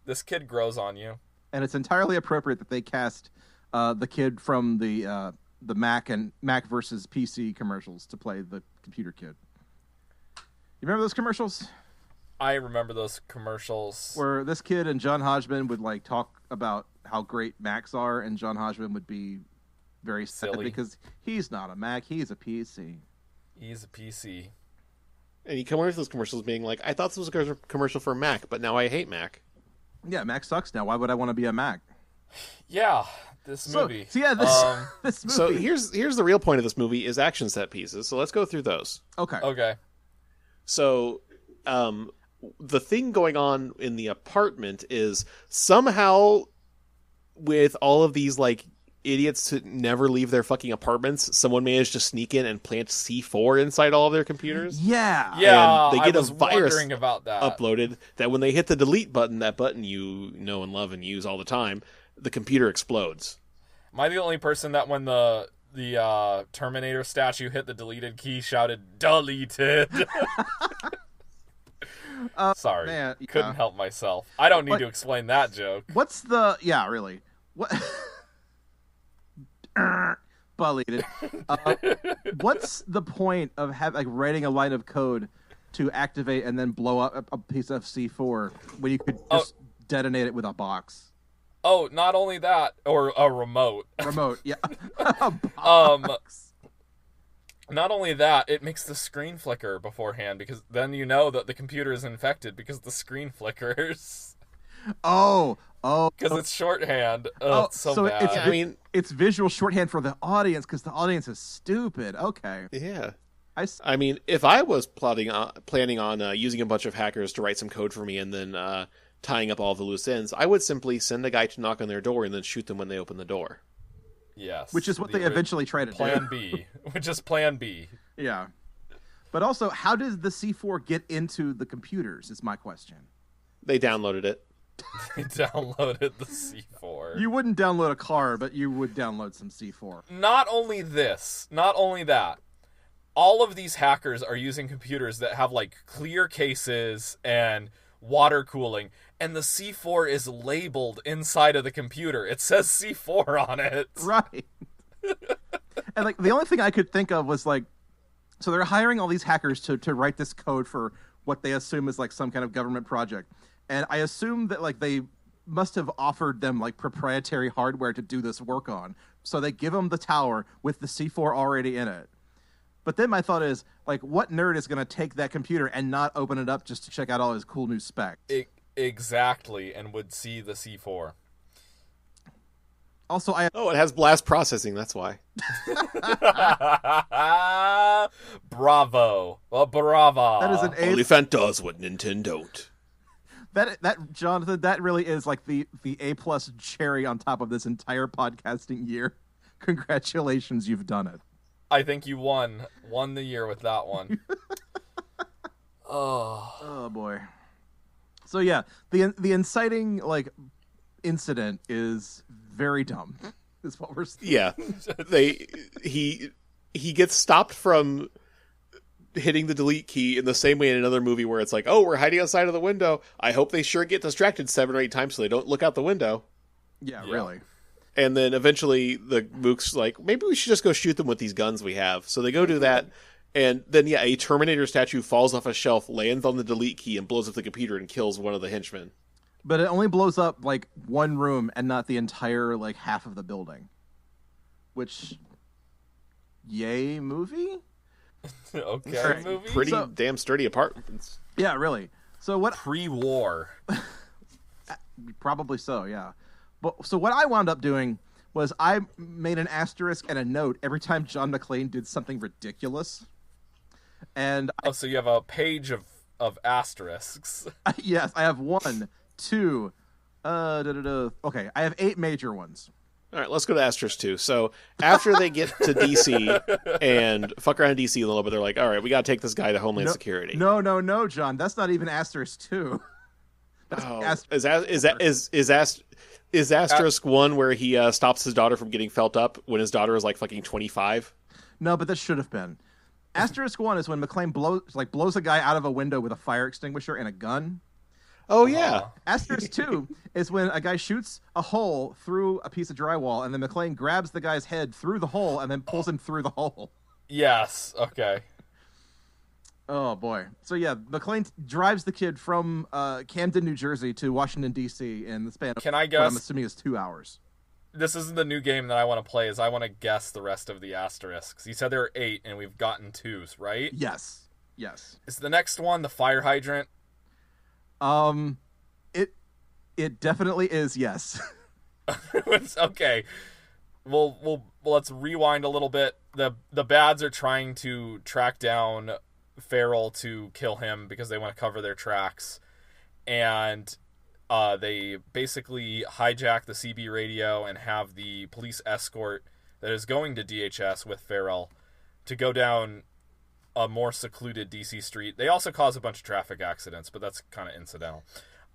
this kid grows on you. And it's entirely appropriate that they cast the kid from the Mac versus PC commercials to play the computer kid. You remember those commercials? I remember those commercials. Where this kid and John Hodgman would like talk about how great Macs are, and John Hodgman would be very sad silly because he's not a Mac, he's a PC. He's a PC. And you come away with those commercials being like, I thought this was a commercial for Mac, but now I hate Mac. Yeah, Mac sucks now. Why would I want to be a Mac? Yeah, this movie. So yeah, this movie. So here's the real point of this movie is action set pieces. So let's go through those. Okay. So the thing going on in the apartment is somehow with all of these like idiots to never leave their fucking apartments, someone managed to sneak in and plant C4 inside all of their computers. Yeah. Yeah, And they get I was a virus wondering about that. uploaded that when they hit the delete button, that button you know and love and use all the time, the computer explodes. Am I the only person that when the Terminator statue hit the deleted key shouted "deleted"? Sorry, man, yeah. Couldn't help myself. I don't need to explain that joke. What's the... Yeah, really. What... Deleted. What's the point of writing a line of code to activate and then blow up a piece of C4 when you could just detonate it with a box? Oh, not only that, or a remote. Remote, yeah. A box. Not only that, it makes the screen flicker beforehand, because then you know that the computer is infected because the screen flickers. Oh. Because it's shorthand. It's so bad. It's visual shorthand for the audience because the audience is stupid. Okay. Yeah. I mean, if I was planning on using a bunch of hackers to write some code for me and then tying up all the loose ends, I would simply send a guy to knock on their door and then shoot them when they open the door. Yes. Which is what they eventually try to do. Plan B. Which is Plan B. Yeah. But also, how does the C4 get into the computers is my question. They downloaded it. They downloaded the C4. You wouldn't download a car, but you would download some C4. Not only that. All of these hackers are using computers that have, like, clear cases and water cooling, and the C4 is labeled inside of the computer. It says C4 on it. Right. And, like, the only thing I could think of was, like, so they're hiring all these hackers to write this code for what they assume is, like, some kind of government project. And I assume that, like, they must have offered them, like, proprietary hardware to do this work on. So they give them the tower with the C4 already in it. But then my thought is, like, what nerd is going to take that computer and not open it up just to check out all his cool new specs? Exactly, and would see the C4. Also, it has blast processing, that's why. Bravo. Well, brava. That is an OnlyFans does what Nintendo don't. That Jonathan, that really is like the A+ cherry on top of this entire podcasting year. Congratulations, you've done it. I think you won the year with that one. Oh boy. So yeah, the inciting like incident is very dumb. Is what we're saying. Yeah. He gets stopped from hitting the delete key in the same way in another movie where it's like, oh, we're hiding outside of the window. I hope they sure get distracted 7 or 8 times so they don't look out the window. Yeah, really. And then eventually the mook's like, maybe we should just go shoot them with these guns we have. So they go do that. And then, a Terminator statue falls off a shelf, lands on the delete key, and blows up the computer and kills one of the henchmen. But it only blows up, like, one room and not the entire, like, half of the building. Which, yay, movie? Okay, movie? Pretty damn sturdy apartments. Yeah, really. So what... Pre-war. Probably so, yeah. So what I wound up doing was I made an asterisk and a note every time John McClane did something ridiculous. And so you have a page of asterisks. Yes, I have 1, 2, okay, I have 8 major ones. All right, let's go to Asterisk 2. So after they get to DC and fuck around in DC a little bit, they're like, all right, we got to take this guy to Homeland Security. No, John. That's not even Asterisk 2. Is Asterisk 1 where he stops his daughter from getting felt up when his daughter is like fucking 25? No, but that should have been. Asterisk 1 is when McClane blows a guy out of a window with a fire extinguisher and a gun. Oh, yeah. Asterisk 2 is when a guy shoots a hole through a piece of drywall, and then McClane grabs the guy's head through the hole and then pulls him through the hole. Yes, okay. Oh, boy. So, yeah, McClane drives the kid from Camden, New Jersey to Washington, D.C. in the span of Can I guess? what I'm assuming is 2 hours. This isn't the new game that I want to play, is I want to guess the rest of the asterisks. You said there were 8, and we've gotten 2s, right? Yes. Is the next one the fire hydrant? It definitely is, yes. Okay. Well, let's rewind a little bit. The bads are trying to track down Farrell to kill him because they want to cover their tracks. And They basically hijack the CB radio and have the police escort that is going to DHS with Farrell to go down a more secluded DC street. They also cause a bunch of traffic accidents, but that's kind of incidental.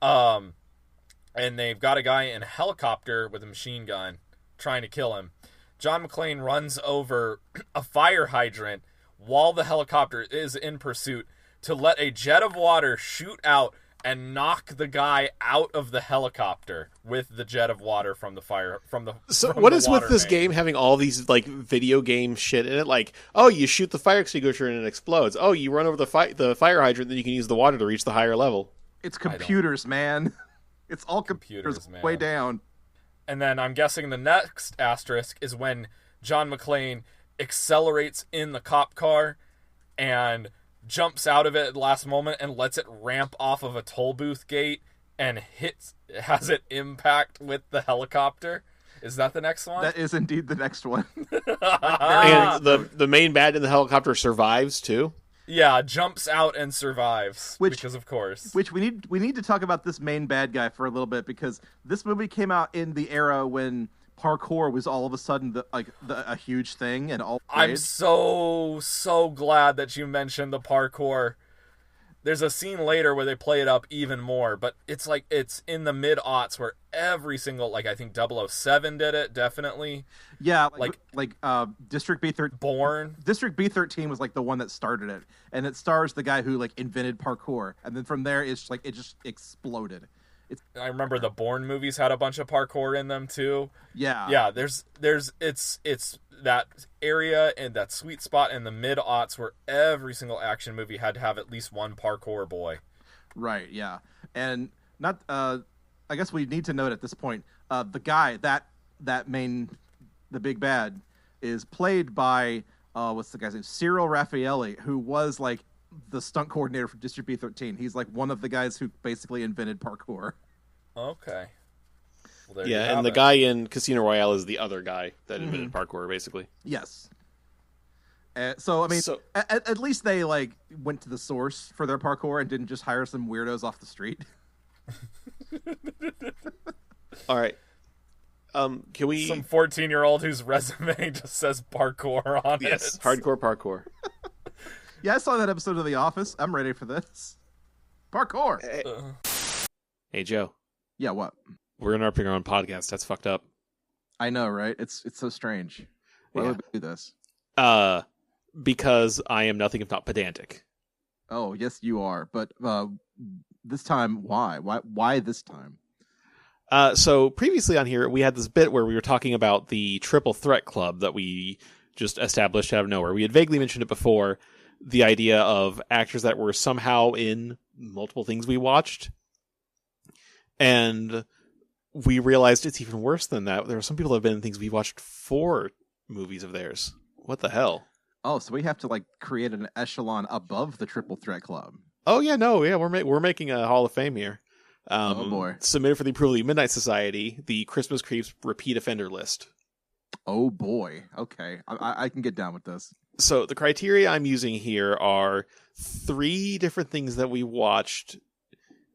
And they've got a guy in a helicopter with a machine gun trying to kill him. John McClane runs over a fire hydrant while the helicopter is in pursuit to let a jet of water shoot out and knock the guy out of the helicopter with the jet of water from the fire So from what the is with water this main. game having all these like video game shit in it? Like, oh, you shoot the fire extinguisher and it explodes. Oh, you run over the fire hydrant, then you can use the water to reach the higher level. It's computers, man. It's all computers man. way down. And then I'm guessing the next asterisk is when John McClane accelerates in the cop car and jumps out of it at the last moment and lets it ramp off of a toll booth gate and has it impact with the helicopter. Is that the next one? That is indeed the next one. And the main bad in the helicopter survives too. Yeah, jumps out and survives. Because of course. Which we need to talk about this main bad guy for a little bit, because this movie came out in the era when parkour was all of a sudden a huge thing and all. I'm so glad that you mentioned the parkour. There's a scene later where they play it up even more, but it's in the mid-aughts where every single, I think 007 did it, definitely. Yeah, District B13. Bourne. District B13 was the one that started it, and it stars the guy who invented parkour, and then from there it just exploded. I remember the Bourne movies had a bunch of parkour in them too. Yeah. There's it's that area and that sweet spot in the mid-aughts where every single action movie had to have at least one parkour boy. Right. Yeah, and not. I guess we need to note at this point, the guy the big bad is played by what's the guy's name? Cyril Raffaelli, who was the stunt coordinator for District B13. He's one of the guys who basically invented parkour. Okay. Well, yeah, and the guy in Casino Royale is the other guy that invented parkour, basically. Yes. So, I mean, at least they, went to the source for their parkour and didn't just hire some weirdos off the street. All right. Can we... Some 14-year-old whose resume just says parkour on it. Yes, hardcore parkour. Yeah, I saw that episode of The Office. I'm ready for this. Parkour. Hey, Joe. Yeah, what? We're interrupting our own podcast. That's fucked up. I know, right? It's so strange. Why would we do this? Because I am nothing if not pedantic. Oh, yes, you are. But this time, why? Why this time? So previously on here, we had this bit where we were talking about the Triple Threat Club that we just established out of nowhere. We had vaguely mentioned it before, the idea of actors that were somehow in multiple things we watched. And we realized it's even worse than that. There are some people that have been in things we watched 4 movies of theirs. What the hell? Oh, so we have to create an echelon above the Triple Threat Club. Oh yeah, no, yeah, we're making a Hall of Fame here. Oh boy! Submitted for the approval of the Midnight Society, the Christmas Creeps repeat offender list. Oh boy! Okay, I can get down with this. So the criteria I'm using here are 3 different things that we watched.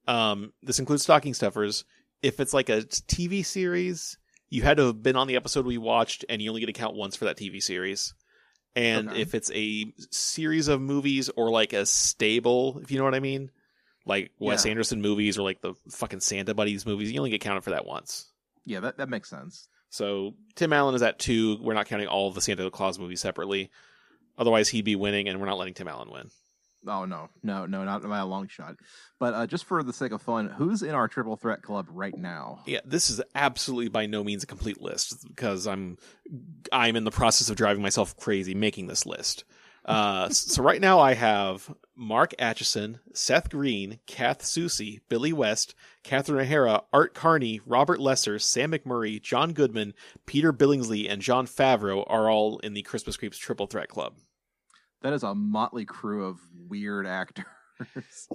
This includes stocking stuffers. If it's a TV series, you had to have been on the episode we watched, and you only get to count once for that TV series. And if it's a series of movies or a stable, if you know what I mean, Wes Anderson movies or the fucking Santa Buddies movies, you only get counted for that once. Yeah, that makes sense. So Tim Allen is at 2. We're not counting all of the Santa Claus movies separately. Otherwise, he'd be winning, and we're not letting Tim Allen win. Oh, no, not by a long shot. But just for the sake of fun, who's in our Triple Threat Club right now? Yeah, this is absolutely by no means a complete list because I'm in the process of driving myself crazy making this list. So right now I have Mark Atchison, Seth Green, Kath Soucie, Billy West, Catherine O'Hara, Art Carney, Robert Lesser, Sam McMurray, John Goodman, Peter Billingsley, and Jon Favreau are all in the Christmas Creeps Triple Threat Club. That is a motley crew of weird actors.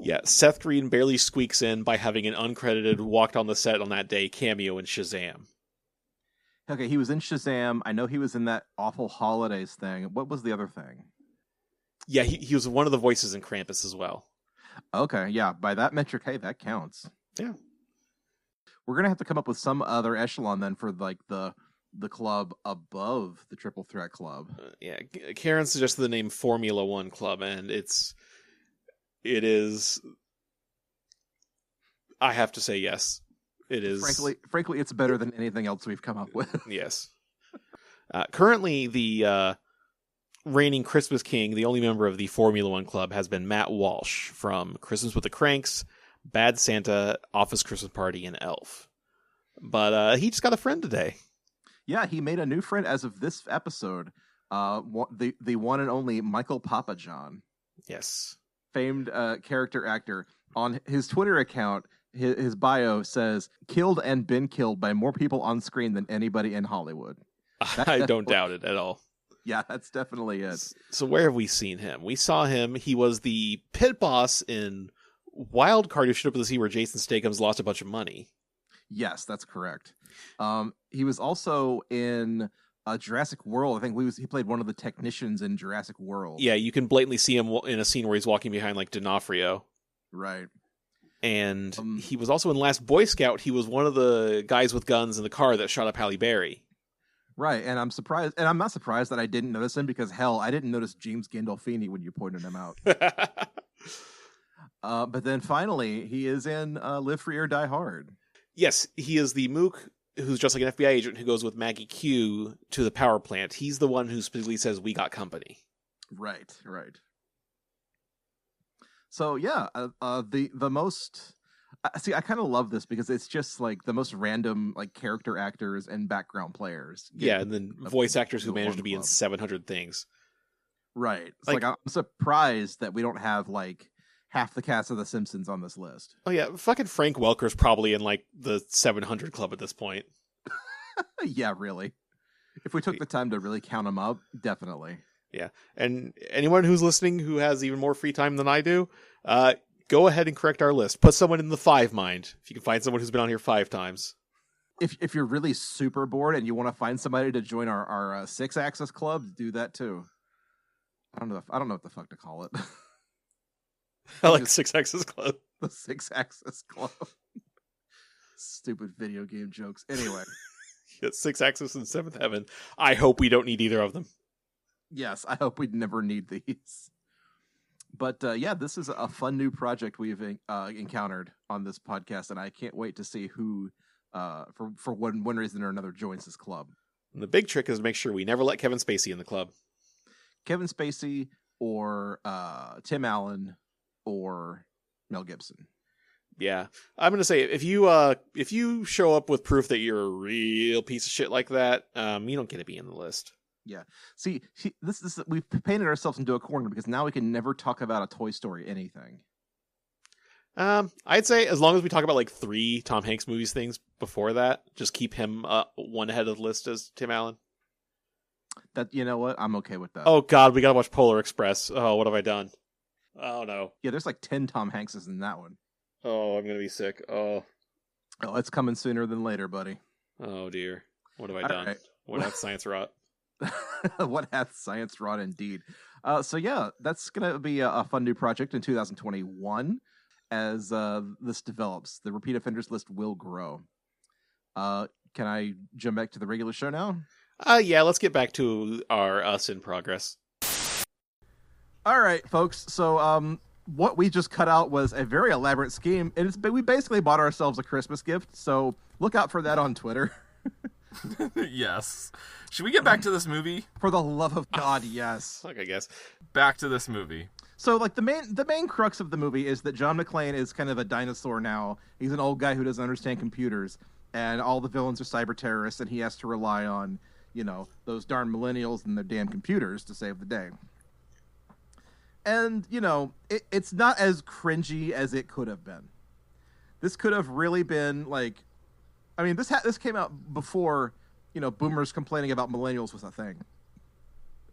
Yeah, Seth Green barely squeaks in by having an uncredited walked on the set on that day cameo in Shazam. Okay, he was in Shazam. I know he was in that awful holidays thing. What was the other thing? Yeah, he was one of the voices in Krampus as well. Okay, yeah. By that metric, hey, that counts. Yeah. we're gonna have to come up with some other echelon then for like the club above the Triple Threat Club. Yeah, Karen suggested the name Formula One Club, and it is. I have to say yes. It is. Frankly, it's better than anything else we've come up with. Yes. Currently, the reigning Christmas King, the only member of the Formula One Club, has been Matt Walsh from Christmas with the Cranks, Bad Santa, Office Christmas Party, and Elf. But he just got a friend today. Yeah, he made a new friend as of this episode. The one and only Michael Papajohn. Yes. Famed character actor. On his Twitter account, his bio says, killed and been killed by more people on screen than anybody in Hollywood. I don't doubt it at all. Yeah, that's definitely it. So where have we seen him? We saw him. He was the pit boss in Wild Card Who Showed Up at the Sea, where Jason Statham's lost a bunch of money. Yes, that's correct. He was also in Jurassic World. I think he played one of the technicians in Jurassic World. Yeah, you can blatantly see him in a scene where he's walking behind like D'Onofrio. Right. And he was also in Last Boy Scout. He was one of the guys with guns in the car that shot up Halle Berry. Right, and I'm surprised, and I'm not surprised that I didn't notice him because hell, I didn't notice James Gandolfini when you pointed him out. But then finally, he is in Live Free or Die Hard. Yes, he is the mook who's just like an FBI agent who goes with Maggie Q to the power plant. He's the one who specifically says, "We got company." Right. So yeah, the most. See, I kind of love this because it's just like the most random like character actors and background players. Yeah, and then voice actors who manage to be in 700 things. Right. It's like I'm surprised that we don't have like half the cast of The Simpsons on this list. Oh yeah, fucking Frank Welker's probably in like the 700 club at this point. Yeah, really. If we took the time to really count them up, definitely. Yeah, and anyone who's listening who has even more free time than I do, go ahead and correct our list. Put someone in the 5 mind if you can find someone who's been on here 5 times. If you're really super bored and you want to find somebody to join our 6-axis club, do that too. I don't know what the fuck to call it. I like 6-axis club. The 6-axis club. Stupid video game jokes. Anyway. 6-axis and 7th heaven. I hope we don't need either of them. Yes, I hope we'd never need these. But yeah, this is a fun new project we've encountered on this podcast, and I can't wait to see who, for one reason or another, joins this club. And the big trick is make sure we never let Kevin Spacey in the club. Kevin Spacey or Tim Allen or Mel Gibson. Yeah, I'm gonna say if you show up with proof that you're a real piece of shit like that, you don't get to be in the list. Yeah. See, this we've painted ourselves into a corner because now we can never talk about a Toy Story anything. I'd say as long as we talk about like 3 Tom Hanks movies things before that, just keep him one ahead of the list as Tim Allen. That, you know what? I'm okay with that. Oh God, we gotta watch Polar Express. Oh, what have I done? Oh no. Yeah, there's like 10 Tom Hankses in that one. Oh, I'm gonna be sick. Oh, it's coming sooner than later, buddy. Oh dear. What have I done? Right. What hath science wrought? What hath science wrought indeed. So yeah, that's going to be a fun new project in 2021 as this develops. The repeat offenders list will grow. Can I jump back to the regular show now? Yeah, let's get back to our Us in Progress. All right, folks. So what we just cut out was a very elaborate scheme, and we basically bought ourselves a Christmas gift, so look out for that on Twitter. Yes. Should we get back to this movie? For the love of God, yes. Fuck, I guess. Back to this movie. So, like, the main crux of the movie is that John McClane is kind of a dinosaur now. He's an old guy who doesn't understand computers, and all the villains are cyber terrorists, and he has to rely on, those darn millennials and their damn computers to save the day. And, it's not as cringy as it could have been. This could have really been, like... I mean, this came out before, boomers complaining about millennials was a thing.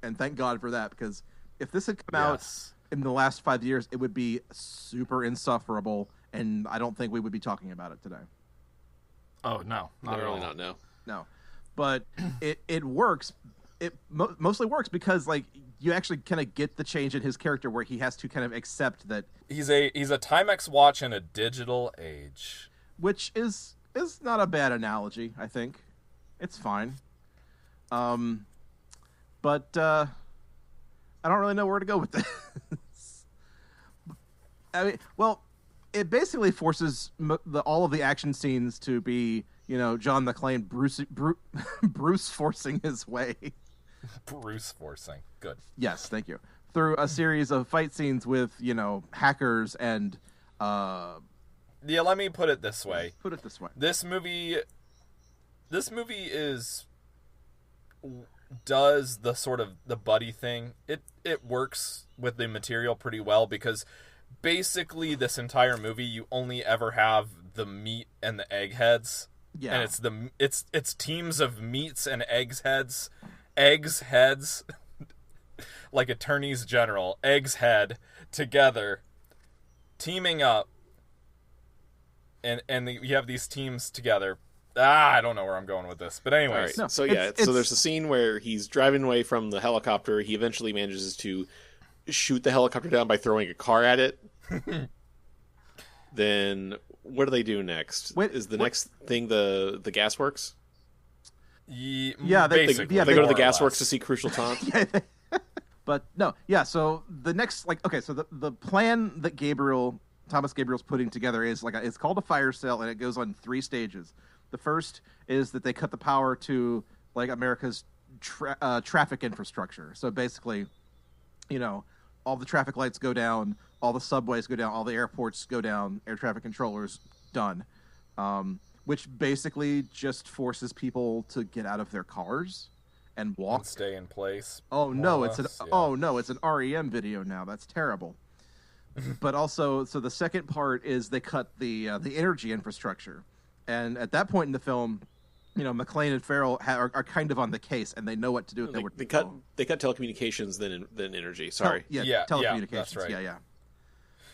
And thank God for that, because if this had come out in the last 5 years, it would be super insufferable, and I don't think we would be talking about it today. Oh, no. Not at all. Not no. No. But it works. It mostly works because, like, you actually kind of get the change in his character where he has to kind of accept that... He's a Timex watch in a digital age. Which is is not a bad analogy. I think it's fine. But I don't really know where to go with this. I mean, well, it basically forces all of the action scenes to be, John McClane, Bruce forcing his way. Bruce forcing. Good. Yes, thank you. Through a series of fight scenes with, hackers and. Yeah, let me put it this way. Put it this way. This movie does the sort of the buddy thing. It works with the material pretty well because basically this entire movie you only ever have the meat and the egg heads. Yeah. And it's teams of meats and eggs heads like attorneys general, eggs head together teaming up and you have these teams together. I don't know where I'm going with this, but anyways. Right. No, so there's a scene where he's driving away from the helicopter. He eventually manages to shoot the helicopter down by throwing a car at it. Then what do they do next? Is the next thing the gasworks? Yeah, they go to the gasworks to see Crucial Taunt. But no, yeah. So the next, so the plan that Thomas Gabriel's putting together is it's called a fire sale, and it goes on 3 stages. The first is that they cut the power to America's traffic infrastructure. So basically, all the traffic lights go down, all the subways go down, all the airports go down, air traffic controllers done, which basically just forces people to get out of their cars and walk, and stay in place. Oh no, it's an REM video now. That's terrible. But also, so the second part is they cut the energy infrastructure. And at that point in the film, McClane and Farrell are kind of on the case, and they know what to do. They cut telecommunications than energy. Sorry. Telecommunications. Yeah, that's right. Yeah.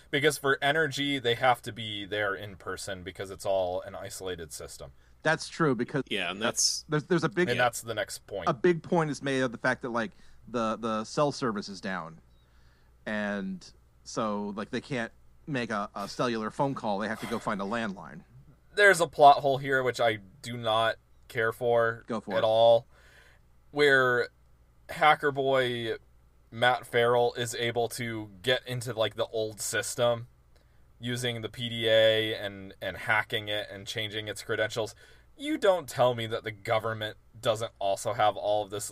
Because for energy, they have to be there in person because it's all an isolated system. That's true because and that's there's a big and that's the next point. A big point is made of the fact that the cell service is down, and so they can't make a cellular phone call. They have to go find a landline. There's a plot hole here which I do not care for at all, where Hacker Boy Matt Farrell is able to get into the old system using the PDA and hacking it and changing its credentials. You don't tell me that the government doesn't also have all of this.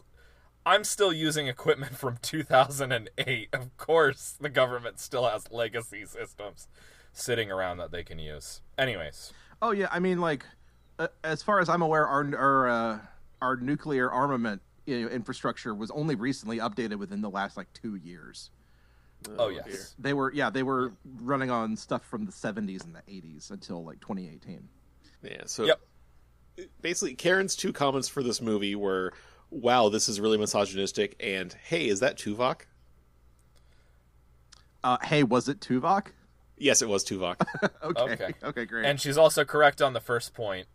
I'm still using equipment from 2008. Of course, the government still has legacy systems sitting around that they can use. Anyways. Oh yeah, I mean, as far as I'm aware, our nuclear armament infrastructure was only recently updated within the last 2 years. Oh yes, they were running on stuff from the 70s and the 80s until 2018. Yeah. So basically, Karen's 2 comments for this movie were, "Wow, this is really misogynistic," and "Hey, is that Tuvok?" Hey, was it Tuvok? Yes, it was Tuvok. Okay, great. And she's also correct on the first point.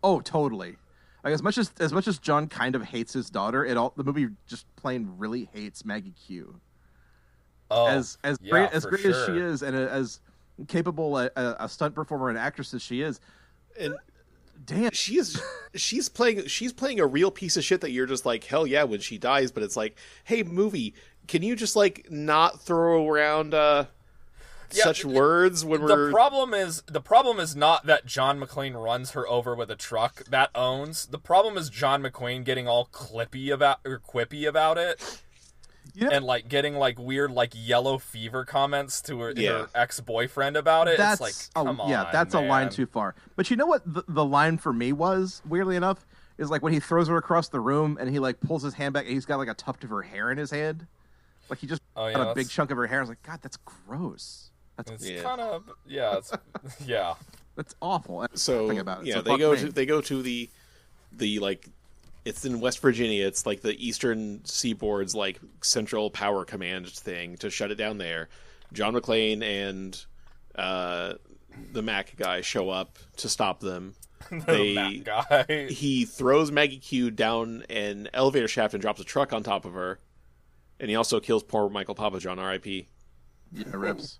Oh, totally. As much as John kind of hates his daughter, the movie just plain really hates Maggie Q. Oh, as great as she is, and as capable a stunt performer and actress as she is, and damn, she's playing a real piece of shit that you're just hell yeah when she dies, but it's hey, movie, can you just not throw around such words when we're... The problem is not that John McClane runs her over with a truck. That owns. The problem is John McClane getting all quippy about it. Yeah. And getting weird yellow fever comments to her ex-boyfriend about it. It's come on, that's man. A line too far. But you know what the line for me was, weirdly enough, is when he throws her across the room and he pulls his hand back and he's got a tuft of her hair in his hand. He just got a big chunk of her hair. I was God, that's gross. It's kind of yeah. That's awful. So think about it. They go to the it's in West Virginia. It's the Eastern Seaboard's Central Power Command thing to shut it down there. John McClane and the Mac guy show up to stop them. Mac guy. He throws Maggie Q down an elevator shaft and drops a truck on top of her. And he also kills poor Michael Papajohn, R.I.P. Yeah, rips.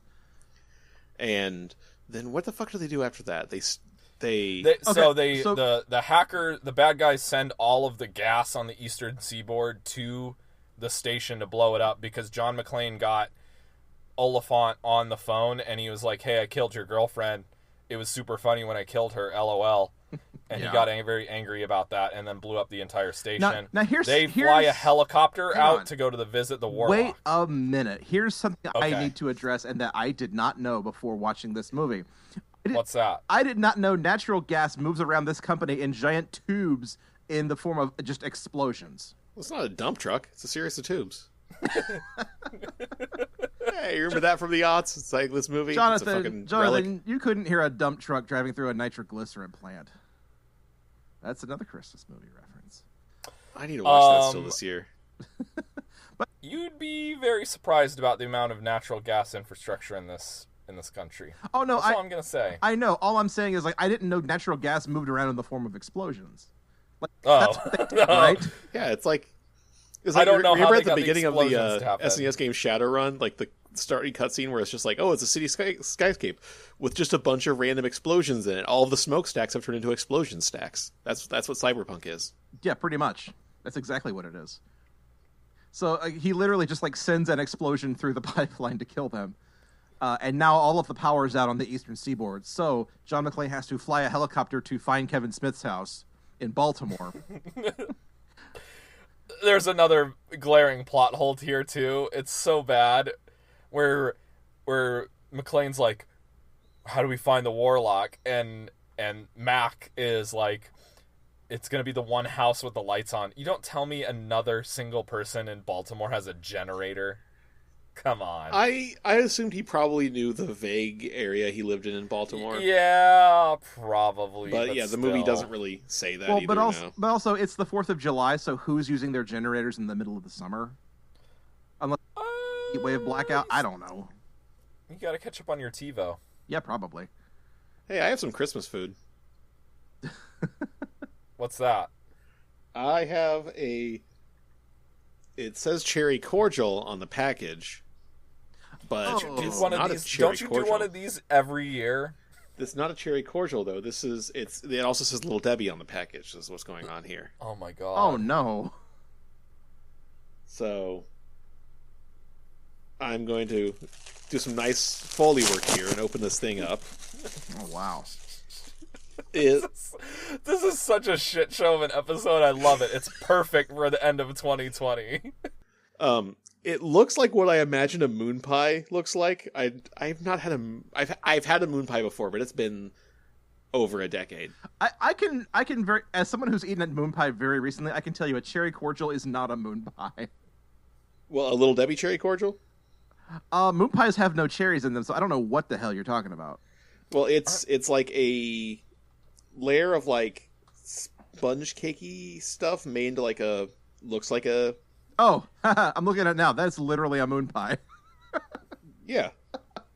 And then what the fuck do they do after that? They The hacker, the bad guys send all of the gas on the eastern seaboard to the station to blow it up because John McClane got Oliphant on the phone and he was like, "Hey, I killed your girlfriend. It was super funny when I killed her, LOL." And he got very angry about that and then blew up the entire station. Now they fly a helicopter out to go to visit the Warlock. Wait a minute. Here's something Okay. I need to address and that I did not know before watching this movie. What's that? I did not know natural gas moves around this company in giant tubes in the form of just explosions. Well, it's not a dump truck. It's a series of tubes. Hey, you remember that from the aughts? It's like this movie. Jonathan, it's a fucking relic. you couldn't hear a dump truck driving through a nitroglycerin plant. That's another Christmas movie reference. I need to watch that still this year. You'd be very surprised about the amount of natural gas infrastructure in this country. Oh no, that's all I'm gonna say. I know. All I'm saying is I didn't know natural gas moved around in the form of explosions. That's what they did, right? Yeah, it's like I don't know how remember they at the got beginning of the explosions to SNES game Shadowrun, like the starting cutscene where it's just like, oh, it's a city skyscape with just a bunch of random explosions in it. All of the smokestacks have turned into explosion stacks. That's what Cyberpunk is. Yeah, pretty much. That's exactly what it is. So he literally just sends an explosion through the pipeline to kill them. And now all of the power is out on the eastern seaboard. So John McClane has to fly a helicopter to find Kevin Smith's house in Baltimore. There's another glaring plot hole here too. It's so bad, where McClane's like, "How do we find the Warlock?" and Mac is like, "It's gonna be the one house with the lights on." You don't tell me another single person in Baltimore has a generator. Come on. I assumed he probably knew the vague area he lived in Baltimore. Yeah, probably. But yeah, the movie doesn't really say that either. But also, it's the 4th of July, so who's using their generators in the middle of the summer? Unless heat wave blackout, I don't know. You gotta catch up on your TiVo. Yeah, probably. Hey, I have some Christmas food. What's that? I have it says cherry cordial on the package. But it's not a cherry cordial. Don't you do one of these every year? It's not a cherry cordial though. It also says Little Debbie on the package. This is what's going on here. Oh my god. Oh no. So I'm going to do some nice Foley work here and open this thing up. Oh wow. This is such a shit show of an episode. I love it. It's perfect for the end of 2020. It looks like what I imagine a moon pie looks like. I've had a moon pie before, but it's been over a decade. I can as someone who's eaten a moon pie very recently, I can tell you a cherry cordial is not a moon pie. Well, a Little Debbie cherry cordial? Moon pies have no cherries in them, so I don't know what the hell you're talking about. Well, it's like a layer of like sponge cakey stuff made into looks like a. Oh, I'm looking at it now. That's literally a moon pie. Yeah.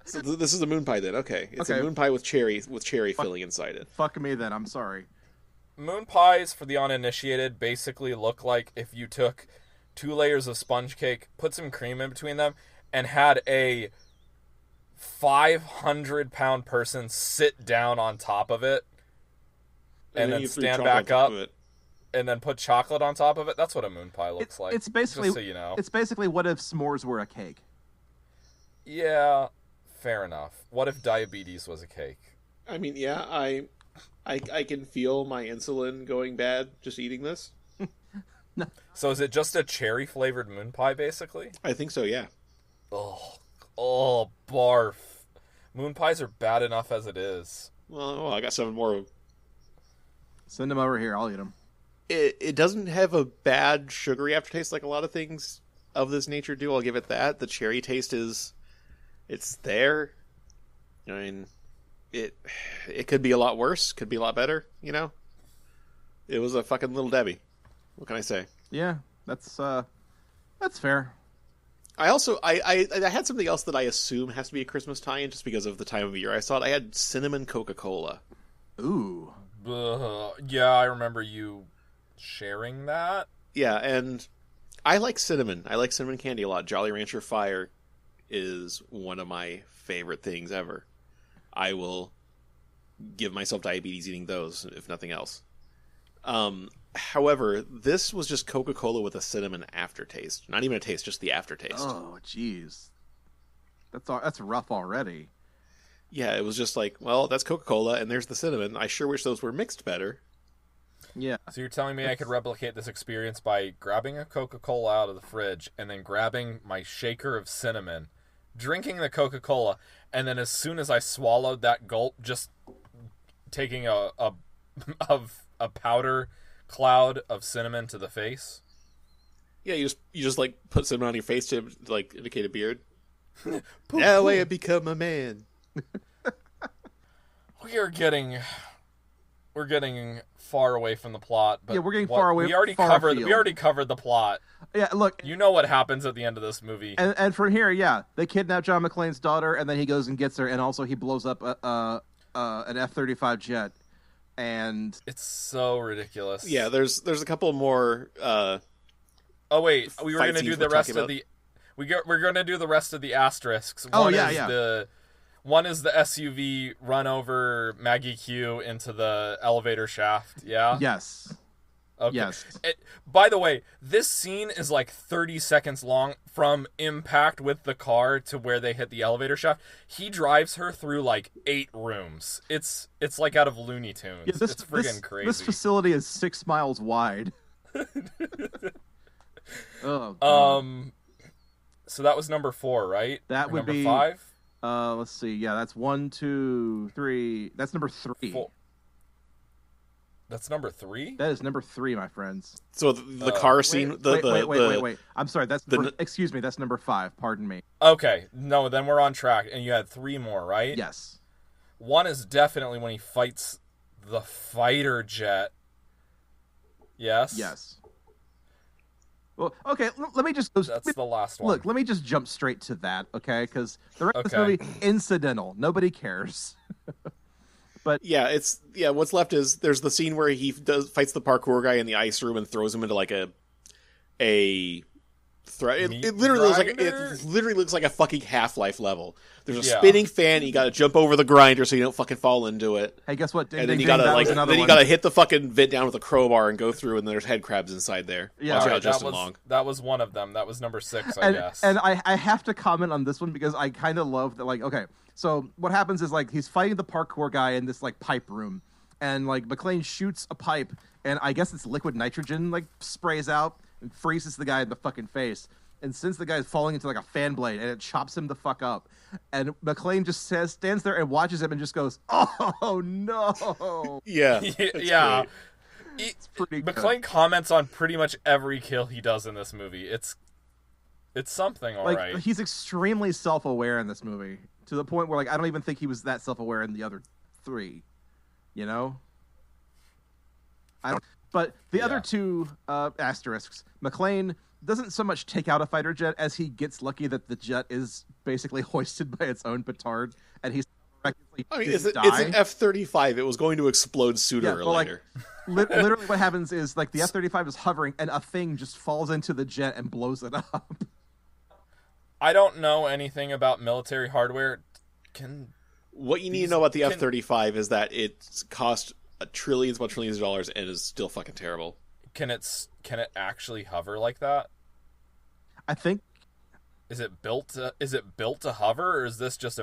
So this is a moon pie then. Okay. It's a moon pie with cherry filling inside it. Fuck me then. I'm sorry. Moon pies, for the uninitiated, basically look like if you took 2 layers of sponge cake, put some cream in between them, and had a 500-pound person sit down on top of it, and then stand back up. And then put chocolate on top of it. That's what a moon pie looks like. It's basically, just so you know. It's basically what if s'mores were a cake. Yeah, fair enough. What if diabetes was a cake? I mean, yeah, I can feel my insulin going bad just eating this. No. So is it just a cherry flavored moon pie, basically? I think so, yeah. Oh, barf. Moon pies are bad enough as it is. Well, I got 7 more. Send them over here. I'll eat them. It doesn't have a bad sugary aftertaste like a lot of things of this nature do. I'll give it that. The cherry taste it's there. I mean, it could be a lot worse. Could be a lot better. You know, it was a fucking Little Debbie. What can I say? Yeah, that's fair. I also I had something else that I assume has to be a Christmas tie-in just because of the time of year I saw it. I had cinnamon Coca-Cola. Ooh. Yeah, I remember you sharing that. Yeah, and I like cinnamon. I like cinnamon candy a lot. Jolly Rancher Fire is one of my favorite things ever. I will give myself diabetes eating those, if nothing else. However, this was just Coca-Cola with a cinnamon aftertaste. Not even a taste, just the aftertaste. Oh, jeez. That's rough already. Yeah, it was just like, well, that's Coca-Cola, and there's the cinnamon. I sure wish those were mixed better. Yeah. So you're telling me I could replicate this experience by grabbing a Coca-Cola out of the fridge and then grabbing my shaker of cinnamon, drinking the Coca-Cola, and then as soon as I swallowed that gulp, just taking a powder cloud of cinnamon to the face? Yeah, you just like put cinnamon on your face to like indicate a beard. Now I have become a man. We're getting far away from the plot, but yeah, we're getting far away. We already covered the plot. Yeah, look, you know what happens at the end of this movie. And from here, yeah, they kidnap John McClane's daughter, and then he goes and gets her, and also he blows up an F-35 jet, and it's so ridiculous. Yeah, there's a couple more. Oh wait, we were going to do the rest of the. We're going to do the rest of the asterisks. One is the SUV run over Maggie Q into the elevator shaft. Yeah. Yes. Okay. Yes. By the way, this scene is like 30 seconds long from impact with the car to where they hit the elevator shaft. He drives her through like 8 rooms. It's like out of Looney Tunes. Yeah, it's friggin' crazy. This facility is 6 miles wide. Oh. So that was number 4, right? That would be number 5. Let's see. Yeah, that's 1, 2, 3. That's number 3. 4. That's number 3? That is number 3, my friends. So the car scene. Wait. I'm sorry. Excuse me. That's number 5. Pardon me. Okay. No, then we're on track. And you had 3 more, right? Yes. 1 is definitely when he fights the fighter jet. Yes? Yes. Well, okay, let me just... That's the last one. Look, let me just jump straight to that, okay? Because the rest of this movie, incidental. Nobody cares. But yeah, what's left is there's the scene where he fights the parkour guy in the ice room and throws him into like a it literally looks like a fucking Half-Life level. There's a spinning fan, and you gotta jump over the grinder so you don't fucking fall into it. Hey, guess what? And then you gotta hit the fucking vent down with a crowbar and go through, and there's head crabs inside there. Yeah, watch out, Justin Long. That was one of them. That was number 6, I guess. And I have to comment on this one because I kind of love that. Like, okay, so what happens is like he's fighting the parkour guy in this like pipe room, and like McClane shoots a pipe, and I guess it's liquid nitrogen like sprays out and freezes the guy in the fucking face. And since the guy's falling into like a fan blade, and it chops him the fuck up, and McClane just stands there and watches him and just goes, "Oh no!" Yeah, yeah. It's pretty good. McClane comments on pretty much every kill he does in this movie. It's something, all right. He's extremely self-aware in this movie to the point where like I don't even think he was that self-aware in the other 3. You know. But the other 2 asterisks, McClane doesn't so much take out a fighter jet as he gets lucky that the jet is basically hoisted by its own petard, and he's. It's an F-35. It was going to explode sooner or later. Literally, what happens is like the F-35 is hovering, and a thing just falls into the jet and blows it up. I don't know anything about military hardware. What you need to know about the F-35 is that it cost trillions of dollars and is still fucking terrible. Can it actually hover like that? I think. Is it built to hover, or is this just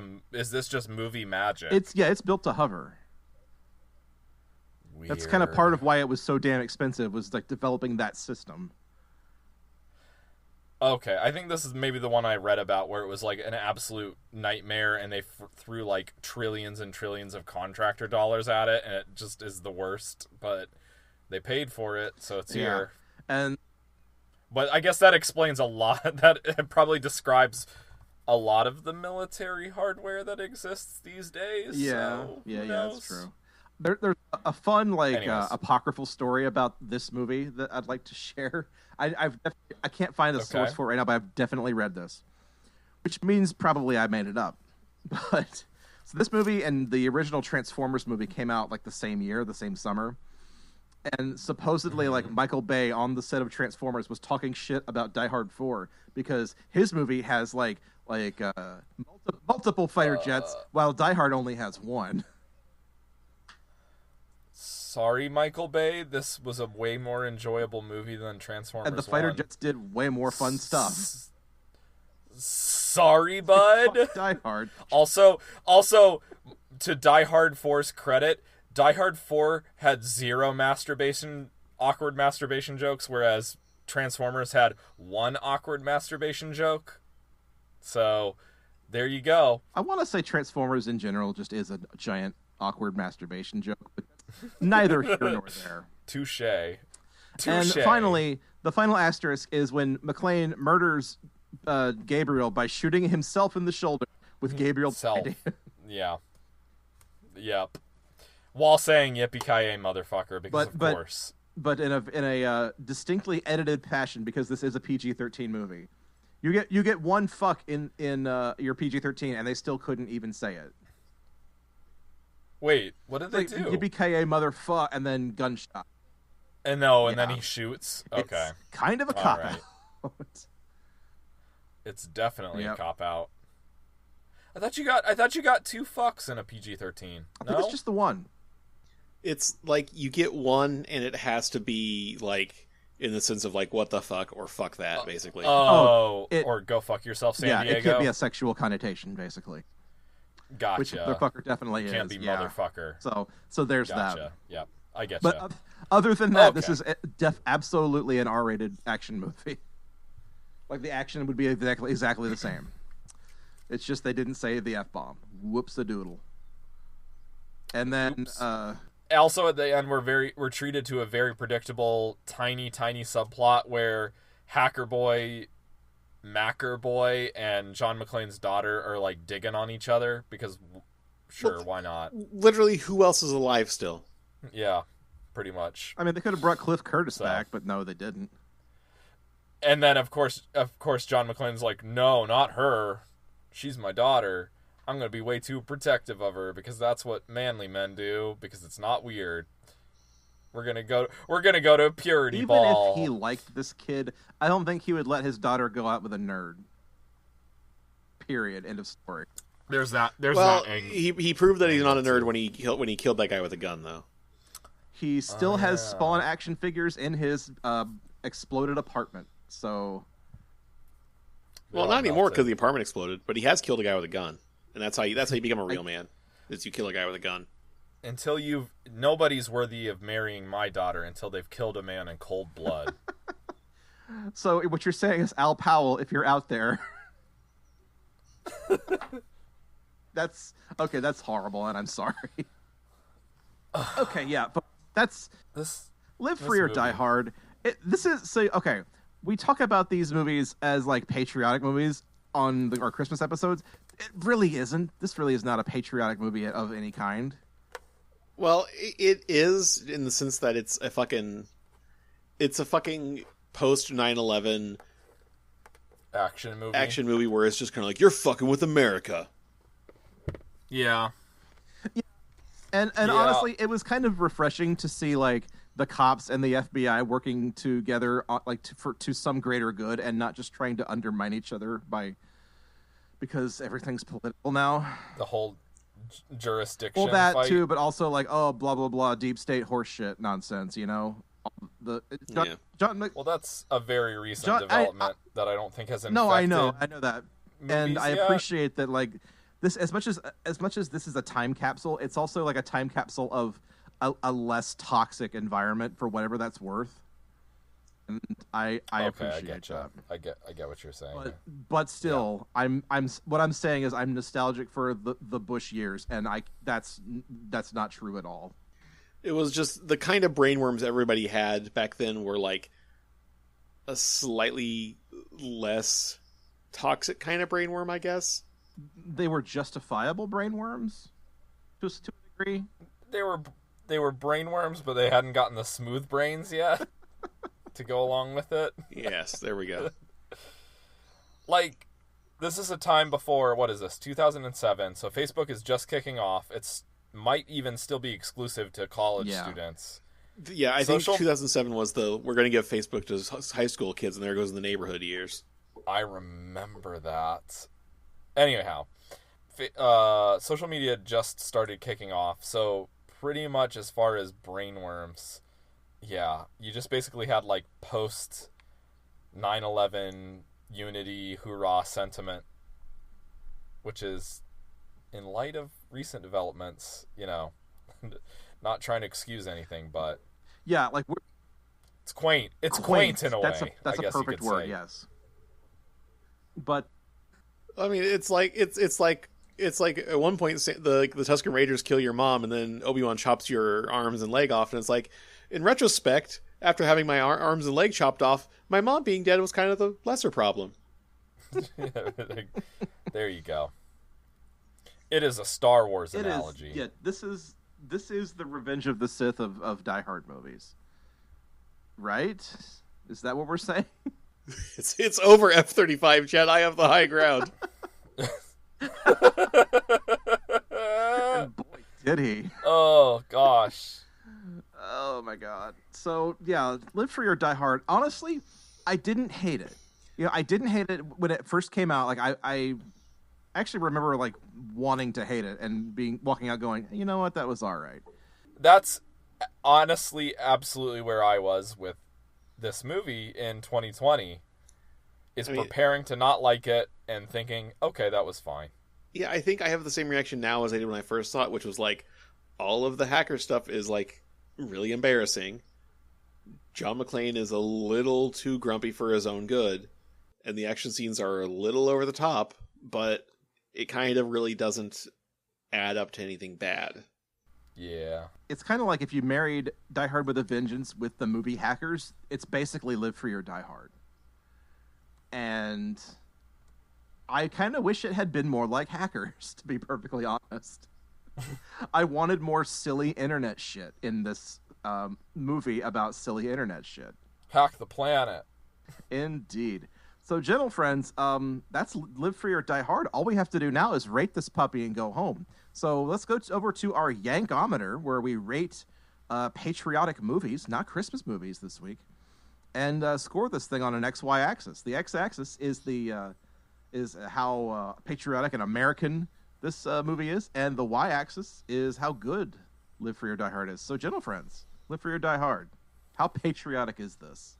movie magic? It's built to hover. Weird. That's kind of part of why it was so damn expensive, was like developing that system. Okay, I think this is maybe the one I read about where it was like an absolute nightmare, and they threw like trillions and trillions of contractor dollars at it, and it just is the worst. But they paid for it, so it's here. But I guess that explains a lot. That probably describes a lot of the military hardware that exists these days. Yeah, so that's true. There's a fun apocryphal story about this movie that I'd like to share. I can't find a source for it right now, but I've definitely read this, which means probably I made it up. But so this movie and the original Transformers movie came out like the same year, the same summer. And supposedly, like, Michael Bay on the set of Transformers was talking shit about Die Hard 4 because his movie has multiple fighter jets, while Die Hard only has 1. Sorry, Michael Bay. This was a way more enjoyable movie than Transformers. And the fighter 1. jets did way more fun stuff. Sorry, bud. Fuck Die Hard. Also, to Die Hard 4's credit, Die Hard 4 had 0 awkward masturbation jokes, whereas Transformers had 1 awkward masturbation joke. So, there you go. I want to say Transformers in general just is a giant awkward masturbation joke, but neither here nor there. Touche. And finally, the final asterisk is when McClane murders Gabriel by shooting himself in the shoulder with Gabriel. Yeah. Yep. While saying "yippee-ki-yay, motherfucker," because of course. But in a distinctly edited fashion, because this is a PG-13 movie. You get one fuck in your PG-13, and they still couldn't even say it. Wait, what did they do? Yippee-ki-yay, motherfuck, and then gunshot. And then he shoots. Okay, it's kind of a cop out. It's definitely a cop out. I thought you got 2 fucks in a PG-13. I think it's just the one. It's like you get one, and it has to be like in the sense of like what the fuck or fuck that, basically. Or go fuck yourself, San Diego. Yeah, it could be a sexual connotation, basically. Gotcha. Which motherfucker definitely Can't be motherfucker. So there's gotcha. that. Yep, I get But other than that, this is absolutely an R-rated action movie. Like the action would be exactly the same. It's just they didn't say the F-bomb. Whoops-a-doodle. And then also at the end we're treated to a very predictable tiny subplot where Hacker Boy, Macker Boy, and John McClane's daughter are like digging on each other because why not? Literally, who else is alive still? Yeah, pretty much. I mean, they could have brought Cliff Curtis back, but no, they didn't. And then of course John McClane's like, "No, not her. She's my daughter. I'm going to be way too protective of her because that's what manly men do because it's not weird. We're going to go to a purity ball." Even if he liked this kid, I don't think he would let his daughter go out with a nerd. Period. End of story. There's that he proved that he's not a nerd when he killed that guy with a gun, though. He still has Spawn action figures in his exploded apartment. So well, not anymore because the apartment exploded, but he has killed a guy with a gun. And that's how you become a real man, is you kill a guy with a gun. Nobody's worthy of marrying my daughter until they've killed a man in cold blood. So what you're saying is, Al Powell, if you're out there, that's horrible, and I'm sorry. Okay, yeah, but that's Live Free or Die Hard. We talk about these movies as like patriotic movies on our Christmas episodes. It really isn't. This really is not a patriotic movie of any kind. Well, it is in the sense that it's a fucking post 9/11 action movie where it's just kind of like, you're fucking with America. Yeah. And honestly, it was kind of refreshing to see like the cops and the FBI working together to some greater good and not just trying to undermine each other because everything's political now. The whole jurisdiction well, that fight. too, but also like, oh, blah blah blah, deep state horseshit nonsense, you know. Well, that's a very recent development that I don't think has infected. No, I know that, and I appreciate that. Like this, as much as this is a time capsule, it's also like a time capsule of a less toxic environment for whatever that's worth. And I appreciate that. I get what you're saying. But still, yeah. What I'm saying is I'm nostalgic for the Bush years, and that's not true at all. It was just the kind of brainworms everybody had back then were like a slightly less toxic kind of brainworm, I guess. They were justifiable brainworms, just to a degree. They were brainworms, but they hadn't gotten the smooth brains yet to go along with it. Yes, there we go. Like, this is a time before, what is this, 2007, so Facebook is just kicking off. It's might even still be exclusive to college students. Yeah, I think 2007 was we're going to give Facebook to high school kids, and there goes in the neighborhood years. I remember that. Anyhow, social media just started kicking off, so pretty much as far as brainworms. Yeah, you just basically had like post 9/11 unity hoorah sentiment, which is, in light of recent developments, not trying to excuse anything, but yeah, like it's quaint. It's quaint in a way. That's I guess a perfect you could word. say. Yes. But I mean, it's like at one point the Tusken Raiders kill your mom, and then Obi-Wan chops your arms and leg off, and it's like, in retrospect, after having my arms and leg chopped off, my mom being dead was kind of the lesser problem. There you go. It is a Star Wars analogy. Yeah, this is the Revenge of the Sith of Die Hard movies, right? Is that what we're saying? It's over F-35, Jedi have the high ground. And boy, did he! Oh gosh. Oh my god. So yeah, Live Free or Die Hard. Honestly, I didn't hate it. I didn't hate it when it first came out. Like I actually remember like wanting to hate it and walking out going, you know what, that was all right. That's honestly absolutely where I was with this movie in 2020. Is preparing to not like it and thinking, okay, that was fine. Yeah, I think I have the same reaction now as I did when I first saw it, which was like, all of the hacker stuff is like really embarrassing. John McClane is a little too grumpy for his own good, and the action scenes are a little over the top, but it kind of really doesn't add up to anything bad. Yeah. It's kind of like if you married Die Hard with a Vengeance with the movie Hackers, it's basically Live Free or Die Hard. And I kind of wish it had been more like Hackers, to be perfectly honest. I wanted more silly internet shit in this movie about silly internet shit. Hack the planet. Indeed. So, gentle friends, that's Live Free or Die Hard. All we have to do now is rate this puppy and go home. So let's go over to our Yankometer, where we rate patriotic movies, not Christmas movies this week, and score this thing on an XY axis. The x-axis is is how patriotic and American this movie is, and the y-axis is how good Live Free or Die Hard is. So, gentle friends, Live Free or Die Hard, how patriotic is this?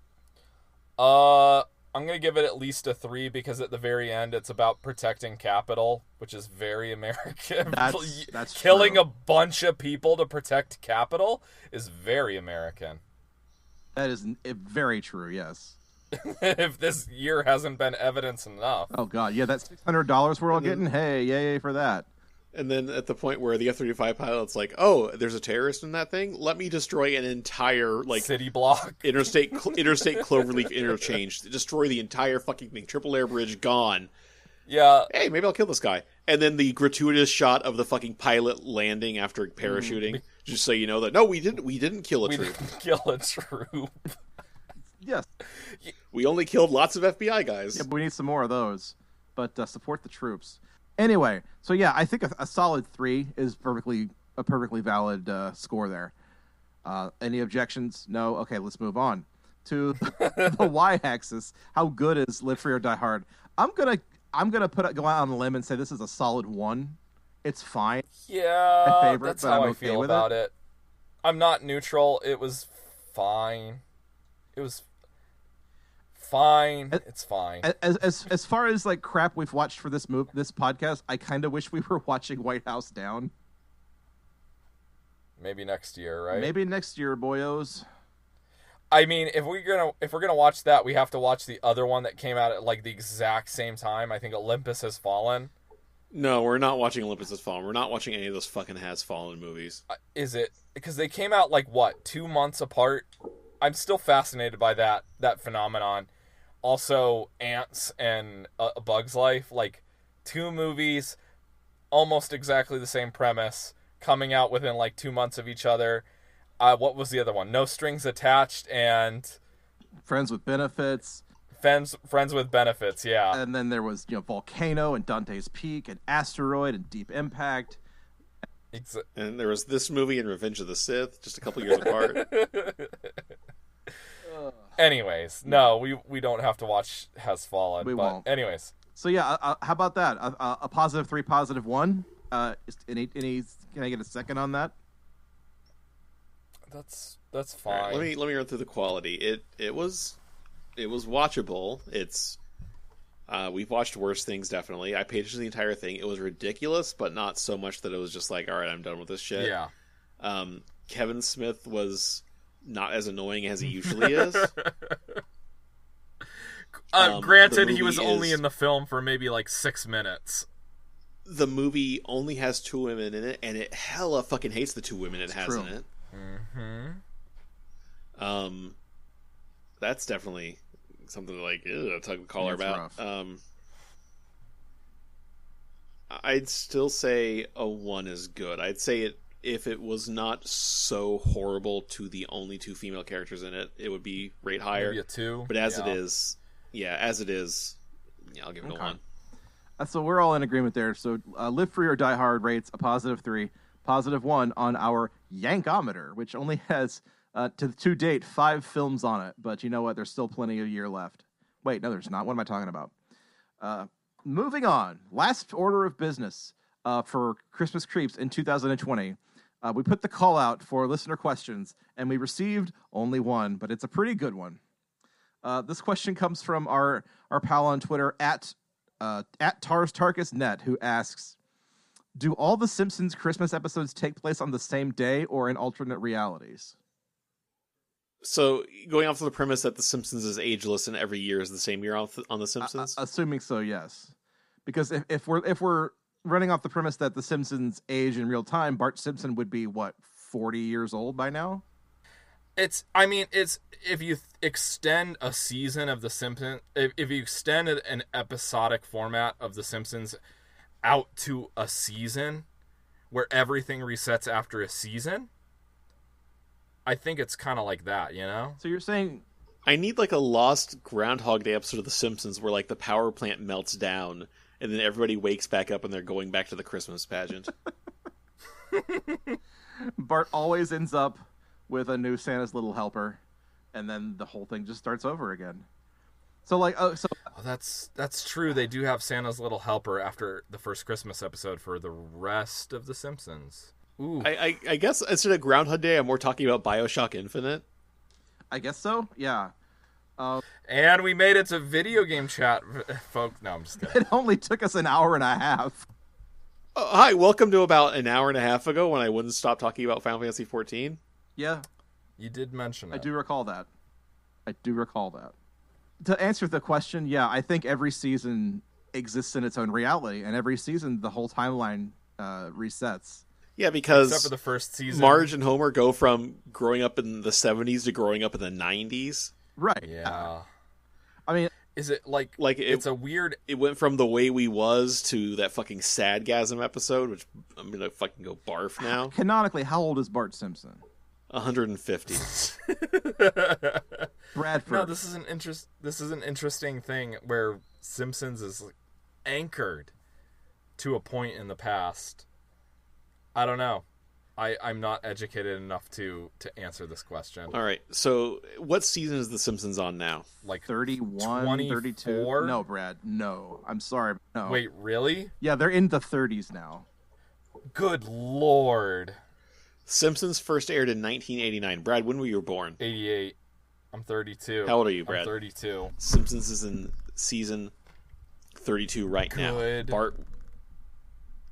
I'm going to give it at least a 3 because at the very end it's about protecting capital, which is very American. That's Killing true. a bunch of people to protect capital is very American. That is very true, yes. If this year hasn't been evidence enough. Oh, God. Yeah, that $600 we're all getting, hey, yay for that. And then at the point where the F-35 pilot's like, oh, there's a terrorist in that thing? Let me destroy an entire, like... city block. Interstate Cloverleaf interchange. Destroy the entire fucking thing. Triple air bridge, gone. Yeah. Hey, maybe I'll kill this guy. And then the gratuitous shot of the fucking pilot landing after parachuting. Just so you know that, no, we didn't kill a troop. Didn't kill a troop. Yes. We only killed lots of FBI guys. Yeah, but we need some more of those. But support the troops. Anyway, so yeah, I think a solid 3 is a perfectly valid score there. Any objections? No? Okay, let's move on to the y-axis. How good is Live Free or Die Hard? I'm gonna go out on a limb and say this is a solid 1. It's fine. Yeah, My favorite, that's but how I'm I okay feel with about it. I'm not neutral. It was fine. It was fine. It's fine. As far as like crap we've watched for this podcast, I kind of wish we were watching White House Down. Maybe next year, right? Maybe next year, boyos. I mean, if we're gonna watch that, we have to watch the other one that came out at like the exact same time. I think Olympus Has Fallen. No, we're not watching Olympus Has Fallen. We're not watching any of those fucking Has Fallen movies. Is it? Because they came out like, what, 2 months apart? I'm still fascinated by that phenomenon. Also, Ants and A Bug's Life. Like, 2 movies, almost exactly the same premise, coming out within like 2 months of each other. What was the other one? No Strings Attached and... Friends with Benefits. Friends with Benefits, yeah. And then there was, Volcano and Dante's Peak and Asteroid and Deep Impact. And there was this movie and Revenge of the Sith, just a couple years apart. Anyways, no, we don't have to watch Has Fallen. We won't. Anyways. So yeah, how about that? A positive 3, positive 1? Can I get a second on that? that's fine. Right, let me run through the quality. It was watchable. We've watched worse things, definitely. I paid attention to the entire thing. It was ridiculous, but not so much that it was just like, all right, I'm done with this shit. Yeah. Kevin Smith was not as annoying as he usually is. Granted, he was only in the film for maybe like 6 minutes. The movie only has 2 women in it, and it hella fucking hates the 2 women it has in it. Mm-hmm. That's definitely something to like tug the collar about. I'd still say a 1 is good. I'd say it if it was not so horrible to the only 2 female characters in it, it would be rate higher. Maybe a 2. But as it is, I'll give it a 1. So we're all in agreement there. So Live Free or Die Hard rates a +3, +1 on our Yankometer, which only has to date 5 films on it. But you know what? There's still plenty of year left. Wait, no, there's not. What am I talking about? Moving on. Last order of business for Christmas Creeps in 2020. We put the call out for listener questions, and we received only one, but it's a pretty good one. This question comes from our pal on Twitter at TarsTarkusNet, who asks, do all the Simpsons Christmas episodes take place on the same day or in alternate realities? So, going off of the premise that The Simpsons is ageless and every year is the same year on The Simpsons? Assuming so, yes. Because if we're running off the premise that The Simpsons age in real time, Bart Simpson would be, 40 years old by now? It's if you extend a season of The Simpsons, if you extend an episodic format of The Simpsons out to a season where everything resets after a season, I think it's kind of like that, you know? So you're saying... I need like a lost Groundhog Day episode of The Simpsons where like the power plant melts down and then everybody wakes back up and they're going back to the Christmas pageant. Bart always ends up with a new Santa's Little Helper, and then the whole thing just starts over again. So that's true. They do have Santa's Little Helper after the first Christmas episode for the rest of The Simpsons. Ooh. I guess instead of Groundhog Day, I'm more talking about BioShock Infinite. I guess so, yeah. And we made it to video game chat, folks. No, I'm just kidding. It only took us an hour and a half. Hi, welcome to about an hour and a half ago when I wouldn't stop talking about Final Fantasy XIV. Yeah. You did mention it. I do recall that. To answer the question, yeah, I think every season exists in its own reality, and every season the whole timeline resets. Yeah, because except for the first season, Marge and Homer go from growing up in the 70s to growing up in the 90s. Right. Yeah. I mean, is it like it's a weird... It went from The Way We Was to that fucking Sadgasm episode, which I'm going to fucking go barf now. Canonically, how old is Bart Simpson? 150. Bradford. No, this is an interesting thing where Simpsons is anchored to a point in the past. I don't know. I'm not educated enough to answer this question. All right. So, what season is The Simpsons on now? Like 31, 32? No, Brad. No. I'm sorry. No. Wait, really? Yeah, they're in the 30s now. Good Lord. Simpsons first aired in 1989. Brad, when were you born? 88. I'm 32. How old are you, Brad? I'm 32. Simpsons is in season 32 right now. Good Bart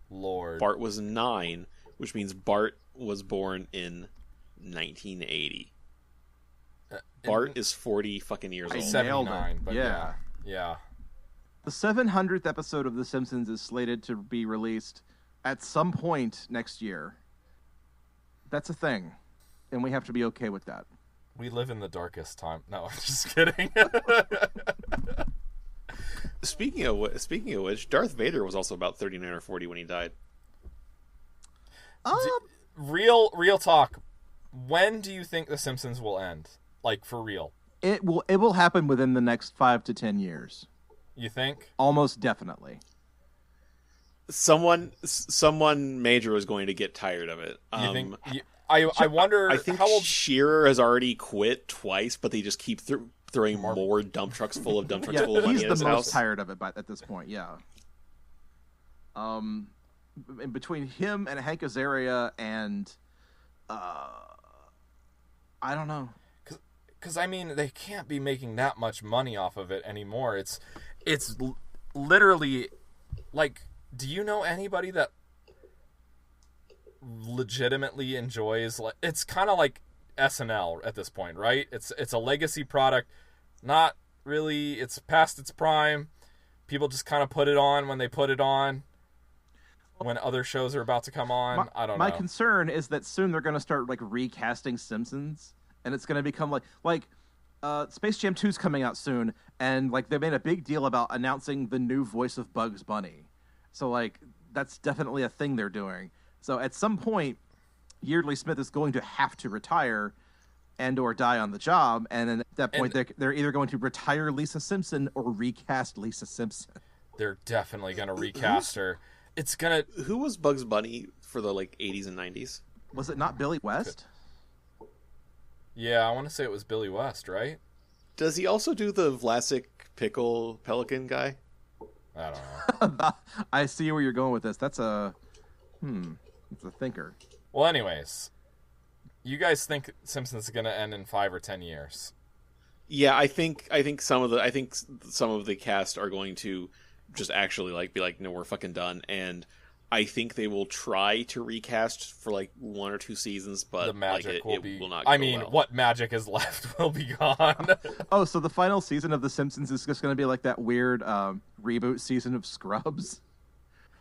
Lord. Bart was 9, which means Bart was born in 1980. Bart is 40 fucking years old. 79, but yeah. The 700th episode of The Simpsons is slated to be released at some point next year. That's a thing, and we have to be okay with that. We live in the darkest time. No, I'm just kidding. Speaking of which, Darth Vader was also about 39 or 40 when he died. Real talk. When do you think The Simpsons will end? Like, for real? It will happen within the next 5 to 10 years. You think? Almost definitely. Someone major is going to get tired of it. You think? I wonder. I think how old Shearer has already quit twice, but they just keep throwing more dump trucks full of money at his house. He's the most tired of it at this point. Yeah. In between him and Hank Azaria and I don't know. Because I mean, they can't be making that much money off of it anymore. It's literally like, do you know anybody that legitimately enjoys, like, it's kind of like SNL at this point, right? It's a legacy product, not really, it's past its prime. People just kind of put it on when they put it on, when other shows are about to come on. I don't know. My concern is that soon they're going to start like recasting Simpsons, and it's going to become like Space Jam 2's coming out soon, and like they made a big deal about announcing the new voice of Bugs Bunny. So like that's definitely a thing they're doing. So at some point, Yeardley Smith is going to have to retire and or die on the job, and then at that point they're either going to retire Lisa Simpson or recast Lisa Simpson. They're definitely going to recast her. It's gonna. Who was Bugs Bunny for the like 80s and 90s? Was it not Billy West? Yeah, I want to say it was Billy West, right? Does he also do the Vlasic pickle pelican guy? I don't know. I see where you're going with this. That's a it's a thinker. Well, anyways, you guys think Simpsons is going to end in 5 or 10 years? Yeah, I think some of the cast are going to just actually like be like, no, we're fucking done, and I think they will try to recast for like 1 or 2 seasons, but the magic like, will will not. I go mean, well. what magic is left will be gone. Oh, so the final season of The Simpsons is just going to be like that weird reboot season of Scrubs?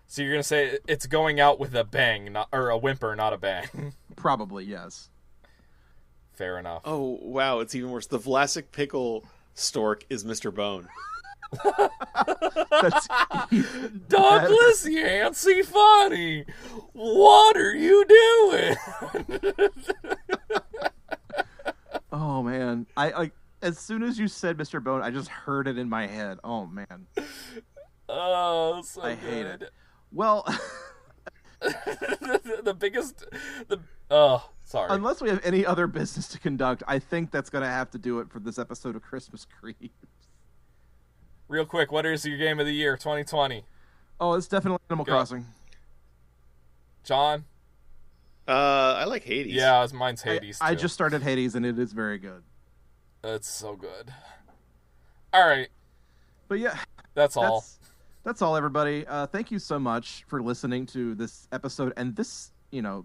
So you're gonna say it's going out with a bang, or a whimper, not a bang? Probably, yes. Fair enough. Oh wow, it's even worse. The Vlasic pickle stork is Mr. Bone. That's Douglas Yancey Funny, what are you doing? Oh man, I like as soon as you said Mr. Bone, I just heard it in my head. Oh man, Oh, so I good. hate it. Well, sorry. unless we have any other business to conduct, I think that's going to have to do it for this episode of Christmas Creeps. Real quick, what is your game of the year 2020? Oh, it's definitely Animal Crossing. John? I like Hades. Yeah, mine's Hades too. I just started Hades, and it is very good. It's so good. All right. But yeah, That's all. That's all, everybody. Thank you so much for listening to this episode and this,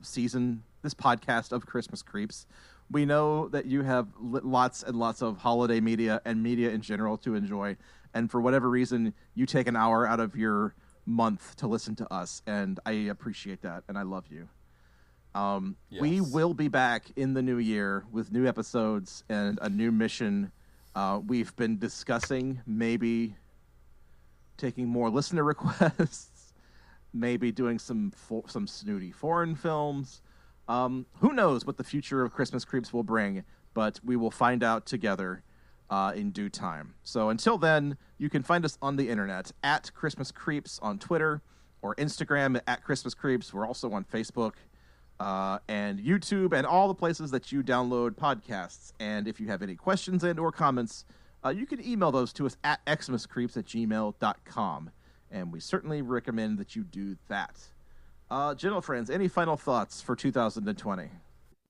season, this podcast of Christmas Creeps. We know that you have lots and lots of holiday media and media in general to enjoy, and for whatever reason, you take an hour out of your month to listen to us, and I appreciate that, and I love you. Yes. We will be back in the new year with new episodes and a new mission. We've been discussing maybe taking more listener requests, maybe doing some snooty foreign films. Who knows what the future of Christmas Creeps will bring, but we will find out together in due time. So until then, you can find us on the internet at Christmas Creeps on Twitter or Instagram at Christmas Creeps. We're also on Facebook and YouTube and all the places that you download podcasts. And if you have any questions and or comments, you can email those to us at xmascreeps@gmail.com. And we certainly recommend that you do that. Gentle friends, any final thoughts for 2020?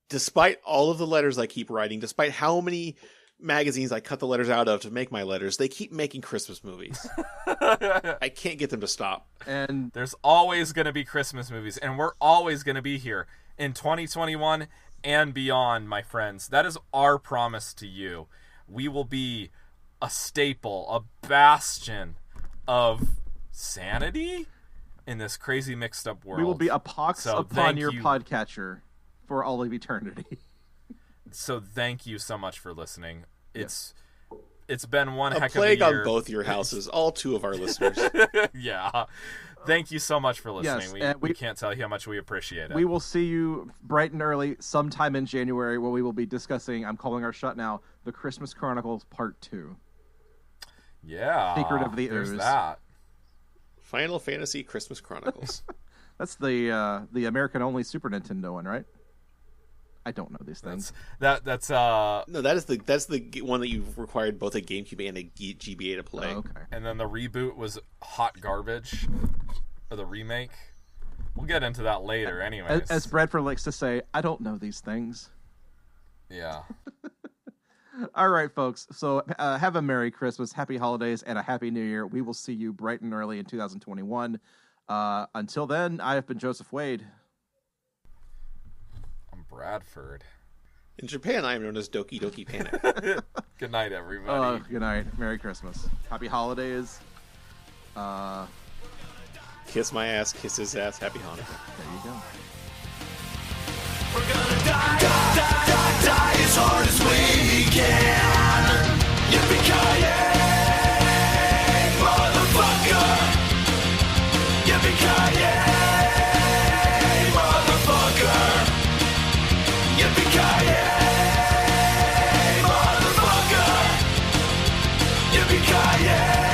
Despite all of the letters I keep writing, despite how many magazines I cut the letters out of to make my letters, they keep making Christmas movies. I can't get them to stop. And There's always going to be Christmas movies, and we're always going to be here in 2021 and beyond, my friends. That is our promise to you. We will be a staple, a bastion of sanity in this crazy mixed up world. we will be a pox So upon thank your you. podcatcher for all of eternity. So thank you so much for listening. It's been one A heck plague of a year. on both your houses, all 2 of our listeners. Yeah. Thank you so much for listening. Yes, and we can't tell you how much we appreciate it. We will see you bright and early sometime in January where we will be discussing, I'm calling our shot now, The Christmas Chronicles Part 2. Yeah. Secret of the There's Ooze. that. Final Fantasy Christmas Chronicles. That's the American-only Super Nintendo one, right? I don't know these things. That's No, that's the one that you required both a GameCube and a GBA to play. Oh, okay. and then the reboot was hot garbage, or the remake. We'll get into that later, anyways. As Bradford likes to say, I don't know these things. Yeah. All right, folks. So have a Merry Christmas, Happy Holidays, and a Happy New Year. We will see you bright and early in 2021. Until then, I have been Joseph Wade. I'm Bradford. In Japan, I am known as Doki Doki Panic. Good night, everybody. Good night. Merry Christmas. Happy Holidays. Kiss my ass, kiss his ass, Happy Hanukkah. There you go. We're gonna die as hard as we can. Yippee-ki-yay, motherfucker. Yippee-ki-yay, motherfucker. Yippee-ki-yay, motherfucker. Yippee-ki-yay.